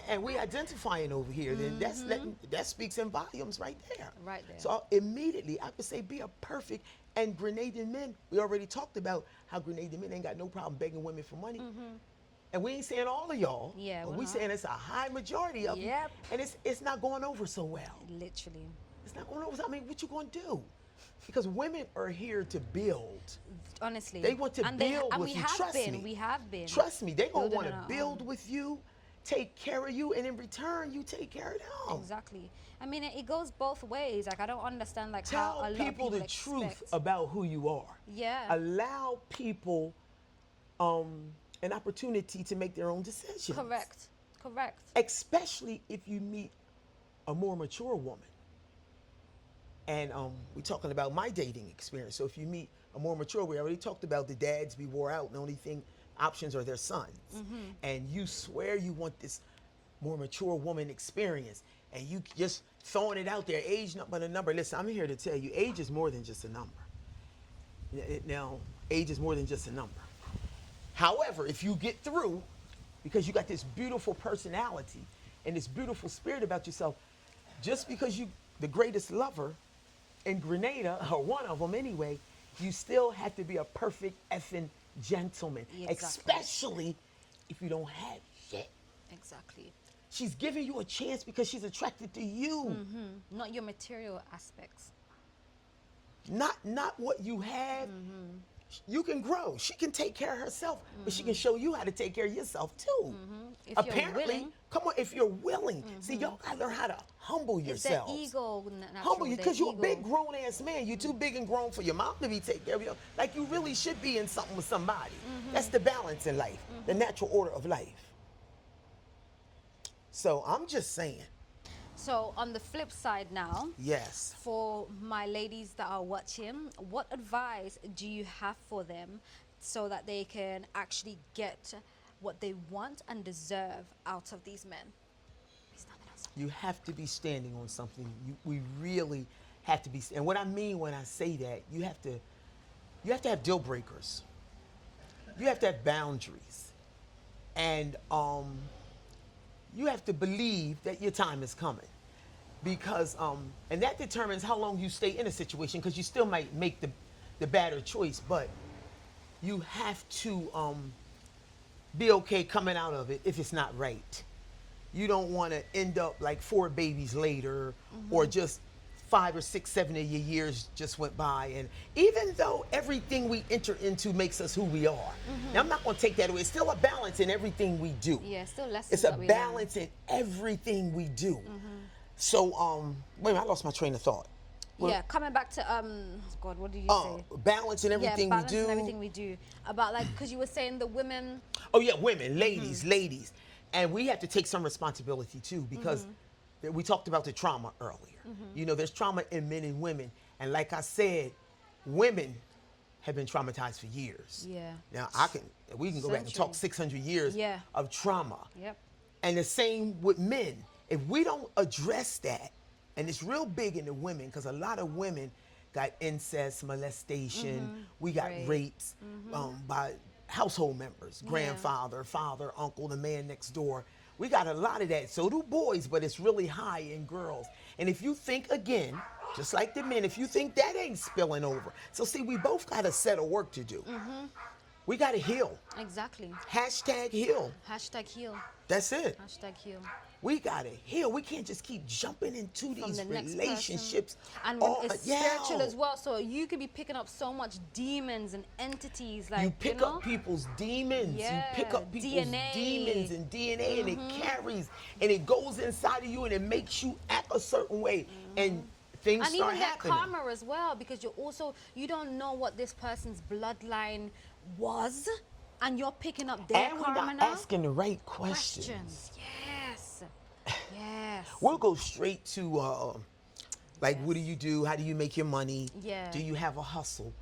S2: and we identifying over here. Then that speaks in volumes right there.
S1: Right there.
S2: So immediately I would say be a perfect, and Grenadian men, we already talked about how Grenadian men ain't got no problem begging women for money. And we ain't saying all of y'all.
S1: Yeah,
S2: but
S1: we're
S2: we
S1: not.
S2: saying it's a high majority of them. And it's not going over so well.
S1: Literally.
S2: It's not going over. I mean, what you going to do? Because women are here to build.
S1: Honestly.
S2: They want to build with you. Trust me.
S1: We have been.
S2: Trust me. They're going to want to build with you take care of you, and in return, you take care of them.
S1: Exactly. I mean, it goes both ways. Like, I don't understand like how
S2: Tell
S1: a lot of
S2: people the
S1: expect.
S2: truth about who you are.
S1: Yeah.
S2: Allow people an opportunity to make their own decisions.
S1: Correct. Correct.
S2: Especially if you meet a more mature woman. And we're talking about my dating experience. So if you meet a more mature, we already talked about the dads be wore out and the only thing options are their sons. And you swear you want this more mature woman experience, and you just throwing it out there, age not but a number. Listen, I'm here to tell you, age is more than just a number. Now, age is more than just a number. However, if you get through, because you got this beautiful personality and this beautiful spirit about yourself, just because you the greatest lover in Grenada, or one of them anyway, you still have to be a perfect effing gentleman,
S1: Exactly.
S2: especially if you don't have shit.
S1: Exactly.
S2: She's giving you a chance because she's attracted to you.
S1: Not your material aspects.
S2: Not what you have. You can grow. She can take care of herself, but she can show you how to take care of yourself too.
S1: If
S2: Apparently,
S1: you're willing.
S2: come on, if you're willing. See, y'all gotta learn how to humble
S1: It's the
S2: yourselves.
S1: ego.
S2: Humble you, because you're a big
S1: ego.
S2: grown ass man. You're too big and grown for your mom to be taking care of you. Like, you really should be in something with somebody. That's the balance in life, the natural order of life. So I'm just saying.
S1: So on the flip side now,
S2: Yes.
S1: for my ladies that are watching, what advice do you have for them so that they can actually get what they want and deserve out of these men?
S2: You have to be standing on something. We really have to be. And what I mean when I say that, you have to have deal breakers. You have to have boundaries, and you have to believe that your time is coming, because and that determines how long you stay in a situation, because you still might make the better choice, but you have to be okay coming out of it if it's not right. You don't want to end up like 4 babies later, or just 5 or 6, 7 of your years just went by. And even though everything we enter into makes us who we are, now I'm not going to take that away. It's still a balance in everything we do.
S1: Yeah, still lessons.
S2: It's a balance in everything we do. So, wait a minute, I lost my train of thought.
S1: Yeah, coming back to God, what did you say?
S2: Balance in everything
S1: yeah, balance
S2: we do.
S1: in everything we do. About like, because you were saying the women.
S2: Oh yeah, women, ladies. And we have to take some responsibility too, because we talked about the trauma earlier. You know, there's trauma in men and women. And like I said, women have been traumatized for years.
S1: Yeah.
S2: Now we can go back and talk 600 years of trauma.
S1: Yep.
S2: And the same with men. If we don't address that, and it's real big in the women, because a lot of women got incest, molestation, we got rapes by household members, grandfather, father, uncle, the man next door. We got a lot of that. So do boys, but it's really high in girls. And if you think, again, just like the men, if you think that ain't spilling over. So see, we both got a set of work to do. We got to heal.
S1: Exactly.
S2: Hashtag heal.
S1: Hashtag heal.
S2: That's it.
S1: Hashtag heal.
S2: We got to heal. We can't just keep jumping into
S1: From
S2: these
S1: the next
S2: relationships.
S1: And when it's spiritual as well, so you could be picking up so much demons and entities. Like,
S2: you pick up people's demons.
S1: Yeah,
S2: You pick up people's
S1: DNA.
S2: demons and DNA, and it carries, and it goes inside of you, and it makes you act a certain way, and things
S1: and
S2: start
S1: even
S2: happening.
S1: that karma as well, because you don't know what this person's bloodline was, and you're picking up their
S2: And we're
S1: karma
S2: not
S1: now.
S2: asking the right questions.
S1: Yes. Yes.
S2: We'll go straight to like, what do you do? How do you make your money?
S1: Yeah.
S2: Do you have a hustle?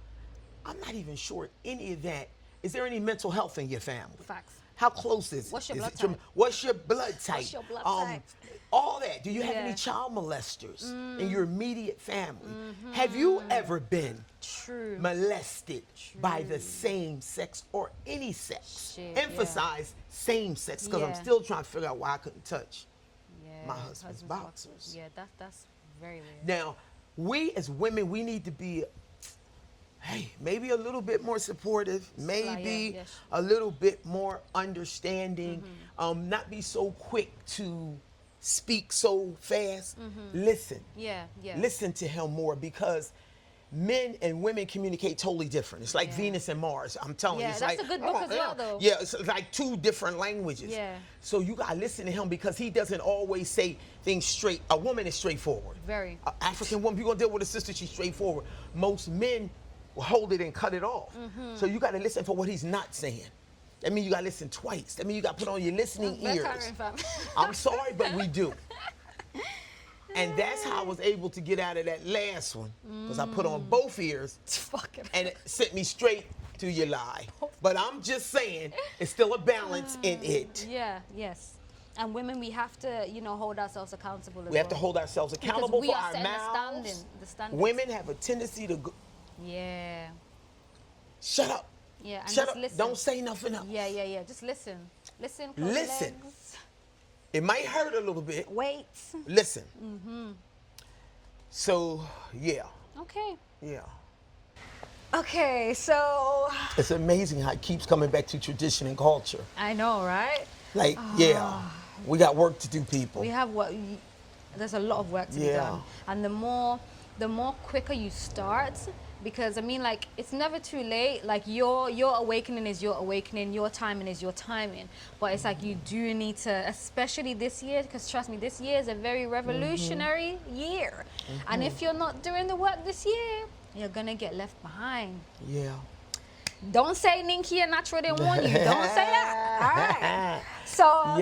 S2: I'm not even sure any of that. Is there any mental health in your family?
S1: Facts.
S2: How close is it?
S1: What's your
S2: Is
S1: blood
S2: it
S1: type?
S2: What's your blood type?
S1: What's your blood type?
S2: All that. Do you have
S1: Yeah.
S2: any child molesters in your immediate family? Have you ever been
S1: True.
S2: molested by the same sex or any sex?
S1: Shit,
S2: Emphasize same sex, because I'm
S1: Yeah.
S2: still trying to figure out why I couldn't touch
S1: Yeah,
S2: my husband's boxers.
S1: Yeah, that's very weird.
S2: Now, we as women, we need to be, hey, maybe a little bit more supportive, maybe
S1: yes.
S2: a little bit more understanding, not be so quick to speak so fast. Listen.
S1: Yeah, yeah.
S2: Listen to him more, because men and women communicate totally different. It's like
S1: Yeah.
S2: Venus and Mars. I'm telling you.
S1: Yeah,
S2: It's
S1: that's
S2: like,
S1: a good book as well, though.
S2: Yeah, it's like two different languages.
S1: Yeah.
S2: So you gotta listen to him because he doesn't always say things straight. A woman is straightforward.
S1: Very.
S2: An African woman, you're gonna deal with a sister, she's straightforward. Most men will hold it and cut it off. So you gotta listen for what he's not saying. That means you gotta listen twice. That means you gotta put on your listening ears. I'm sorry, but we do. And that's how I was able to get out of that last one, because I put on both ears and it sent me straight to your lie. But I'm just saying, it's still a balance in it.
S1: Yeah, yes. And women, we have to, hold ourselves accountable as
S2: We have to hold ourselves accountable for our mouths. Women have a tendency to go,
S1: yeah.
S2: shut up.
S1: Yeah, and
S2: shut
S1: just
S2: up.
S1: listen.
S2: Don't say nothing else.
S1: Yeah. Just listen. Listen.
S2: Listen. It might hurt a little bit.
S1: Wait.
S2: Listen. So, yeah.
S1: Okay.
S2: Yeah.
S1: Okay, so.
S2: It's amazing how it keeps coming back to tradition and culture.
S1: I know, right?
S2: Like, yeah, we got work to do, people.
S1: We have what? There's a lot of work to be done, and the more quicker you start, because I mean, like, it's never too late. Like, your awakening is your awakening, your timing is your timing. But it's like you do need to, especially this year, because trust me, this year is a very revolutionary year, and if you're not doing the work this year, you're gonna get left behind.
S2: Yeah.
S1: Don't say Ninky and Natural didn't warn you. Don't say that. All right. So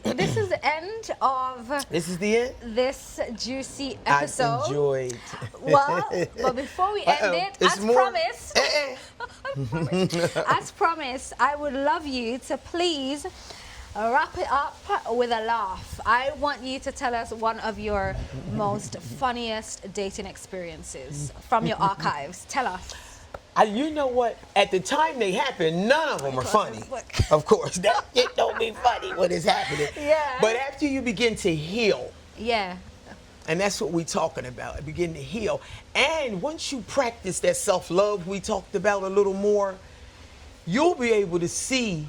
S1: this is the end of.
S2: This is the end.
S1: This juicy episode.
S2: I enjoyed.
S1: Well, but before we end it, as promised, I would love you to please wrap it up with a laugh. I want you to tell us one of your most funniest dating experiences from your archives. Tell us.
S2: You know what? At the time they happened, none of them are funny. Of course, that shit don't be funny when it's happening.
S1: Yeah.
S2: But after you begin to heal.
S1: Yeah.
S2: And that's what we're talking about, begin to heal. And once you practice that self-love we talked about a little more, you'll be able to see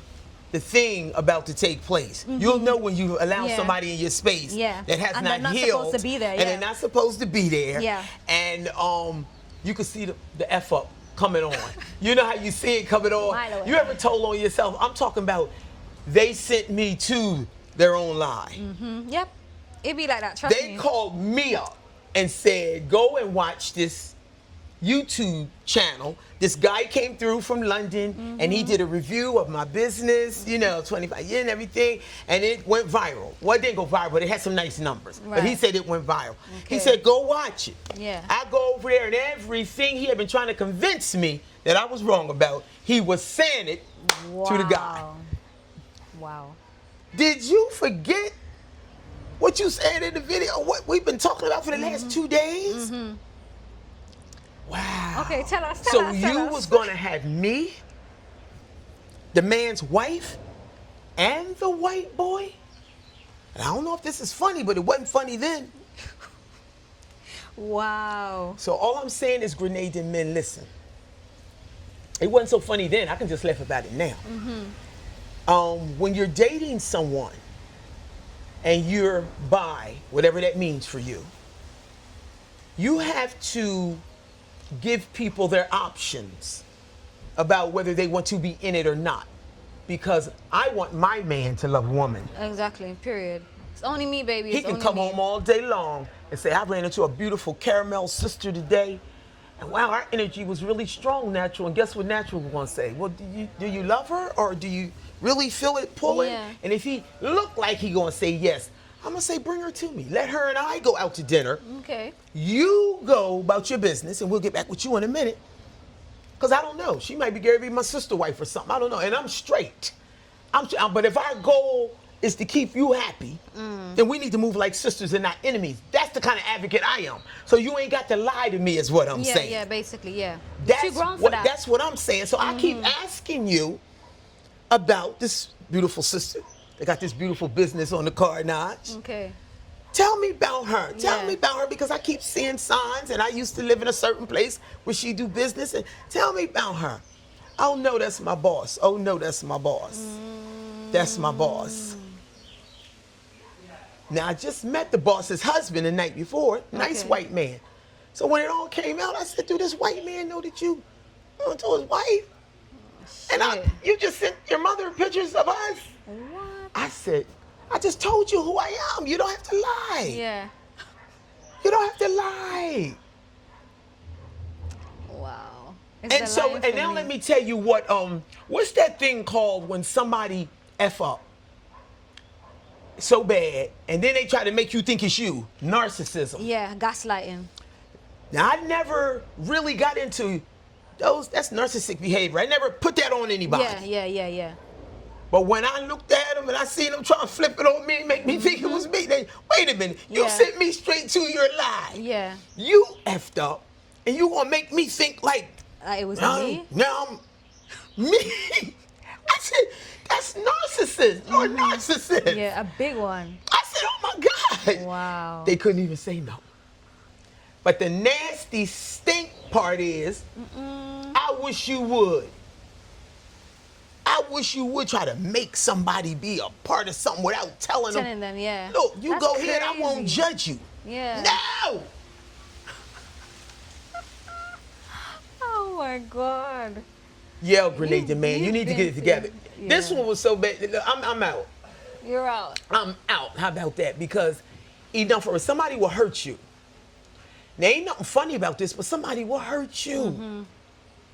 S2: the thing about to take place. You'll know when you allow somebody in your space that has
S1: and
S2: not
S1: they're not
S2: healed.
S1: supposed to be there.
S2: And they're not supposed to be there.
S1: Yeah.
S2: And you can see the F up coming on. You know how you see it coming on? You ever told on yourself, I'm talking about they sent me to their own lie.
S1: Yep. It be like that, trust me.
S2: They called me up and said, go and watch this YouTube channel. This guy came through from London and he did a review of my business, 25 years and everything, and it went viral. Well, it didn't go viral, but it had some nice numbers. But he said it went viral. He said, go watch it.
S1: Yeah.
S2: I go over there and everything he had been trying to convince me that I was wrong about, he was saying it to the guy.
S1: Wow.
S2: Did you forget what you said in the video, what we've been talking about for the last 2 days? Wow.
S1: Okay, tell us.
S2: So you was gonna have me, the man's wife, and the white boy? And I don't know if this is funny, but it wasn't funny then.
S1: Wow.
S2: So all I'm saying is, Grenadian men, listen. It wasn't so funny then. I can just laugh about it now. When you're dating someone and you're bi, whatever that means for you, you have to give people their options about whether they want to be in it or not. Because I want my man to love a woman.
S1: Exactly, period. It's only me, baby.
S2: He can come home all day long and say, I ran into a beautiful caramel sister today. And wow, our energy was really strong, Natural. And guess what Natural was gonna say? Well, do you love her, or do you really feel it pulling?
S1: Yeah.
S2: And if he looked like he gonna say yes, I'm gonna say, bring her to me. Let her and I go out to dinner.
S1: Okay.
S2: You go about your business, and we'll get back with you in a minute. Because I don't know. She might be Gary be my sister wife or something. I don't know. And I'm straight. But if our goal is to keep you happy, then we need to move like sisters and not enemies. That's the kind of advocate I am. So you ain't got to lie to me is what I'm saying.
S1: Yeah, basically, yeah.
S2: That's
S1: too grown for that.
S2: That's what I'm saying. So I keep asking you about this beautiful sister. They got this beautiful business on the Carnage.
S1: Okay.
S2: Tell me about her. Tell me about her, because I keep seeing signs, and I used to live in a certain place where she do business. And tell me about her. Oh no, that's my boss. Oh no, that's my boss. That's my boss. Now I just met the boss's husband the night before. Nice white man. So when it all came out, I said, "Do this white man know that you to his wife?" And
S1: Shit.
S2: you just sent your mother pictures of us.
S1: What?
S2: I said, "I just told you who I am. You don't have to lie.
S1: Yeah.
S2: You don't have to lie."
S1: Wow.
S2: And so, and now let me tell you what's that thing called when somebody F up so bad, and then they try to make you think it's you? Narcissism.
S1: Yeah, gaslighting.
S2: Now, I never really got into that's narcissistic behavior. I never put that on anybody.
S1: Yeah.
S2: But when I looked at them and I seen them trying to flip it on me and make me think it was me, they, wait a minute, you
S1: Yeah.
S2: sent me straight to your lie.
S1: Yeah.
S2: You effed up, and you gonna make me think like,
S1: It was me?
S2: No, me. I said, that's narcissist. You're a narcissist.
S1: Yeah, a big one.
S2: I said, oh my God.
S1: Wow.
S2: They couldn't even say no. But the nasty stink part is, I wish you would. I wish you would try to make somebody be a part of something without telling
S1: them, yeah.
S2: Look, you
S1: That's
S2: go ahead, I won't
S1: crazy.
S2: judge you.
S1: Yeah.
S2: No!
S1: Oh my God.
S2: Yeah, Grenada, man, you need to get it together.
S1: Yeah.
S2: This one was so bad. I'm out.
S1: You're out.
S2: I'm out. How about that? Because enough for somebody will hurt you. There ain't nothing funny about this, but somebody will hurt you.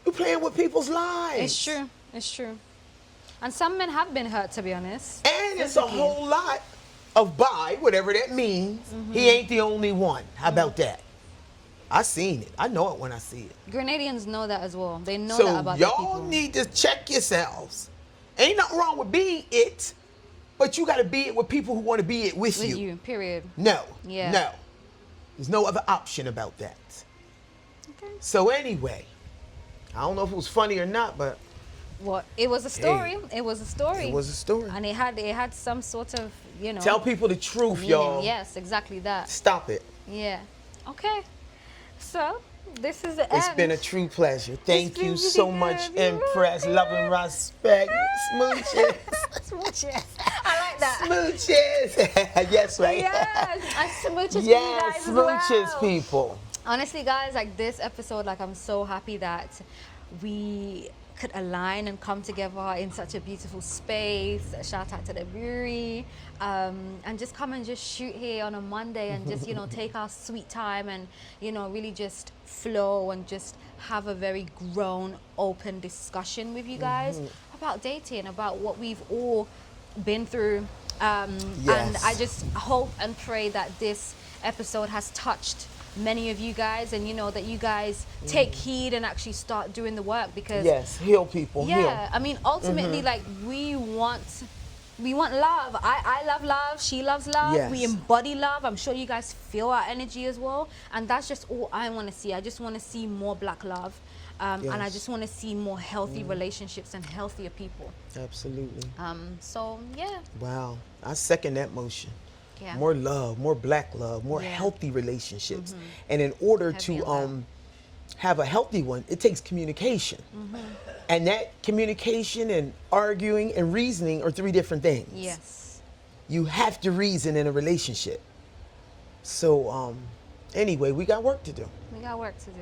S2: You're playing with people's lives.
S1: It's true. It's true. And some men have been hurt, to be honest.
S2: And it's a whole lot of whatever that means. He ain't the only one. How about that? I seen it. I know it when I see it.
S1: Grenadians know that as well. They know
S2: So
S1: that about their
S2: y'all
S1: people.
S2: need to check yourselves. Ain't nothing wrong with being it, but you got to be it with people who want to be it with you.
S1: Period.
S2: No.
S1: Yeah.
S2: No. There's no other option about that.
S1: Okay.
S2: So anyway, I don't know if it was funny or not, but
S1: Well, it was a story.
S2: Hey.
S1: It was a story.
S2: it was a story.
S1: And it had some sort of,
S2: Tell people the truth,
S1: meaning.
S2: y'all.
S1: Yes, exactly that.
S2: Stop it.
S1: Yeah. Okay. So, this is the end.
S2: It's been a true pleasure. Thank
S1: been
S2: you
S1: really
S2: so
S1: good.
S2: much,
S1: You're
S2: Empress.
S1: welcome.
S2: Love and respect. Smooches.
S1: Smooches. I like that.
S2: Smooches. Yes, right?
S1: Yes. And smooches for you
S2: Yes,
S1: guys as
S2: smooches,
S1: well.
S2: people.
S1: Honestly, guys, like this episode, like I'm so happy that we could align and come together in such a beautiful space. Shout out to the brewery, and just come and just shoot here on a Monday and just take our sweet time and really just flow and just have a very grown, open discussion with you guys about dating, about what we've all been through. And I just hope and pray that this episode has touched many of you guys, and that you guys take heed and actually start doing the work, because
S2: Heal people.
S1: yeah,
S2: Heal.
S1: I mean, ultimately, like we want love. I love love. She loves love.
S2: Yes.
S1: We embody love. I'm sure you guys feel our energy as well, and that's just all I want to see. I just want to see more black love, and I just want to see more healthy relationships and healthier people.
S2: Absolutely.
S1: So yeah.
S2: Wow. I second that motion.
S1: Yeah.
S2: More love, more black love, more healthy relationships. And in order
S1: Heavy
S2: to
S1: on
S2: have a healthy one, it takes communication. And that communication and arguing and reasoning are three different things.
S1: Yes.
S2: You have to reason in a relationship. So anyway, we got work to do.
S1: We got work to do.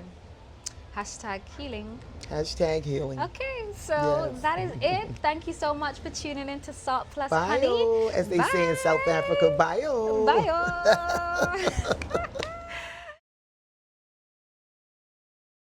S1: Hashtag healing.
S2: Hashtag healing.
S1: Okay, so that is it. Thank you so much for tuning in to Salt Plus Honey.
S2: Bye, as they say in South Africa. Bye.
S1: Bye.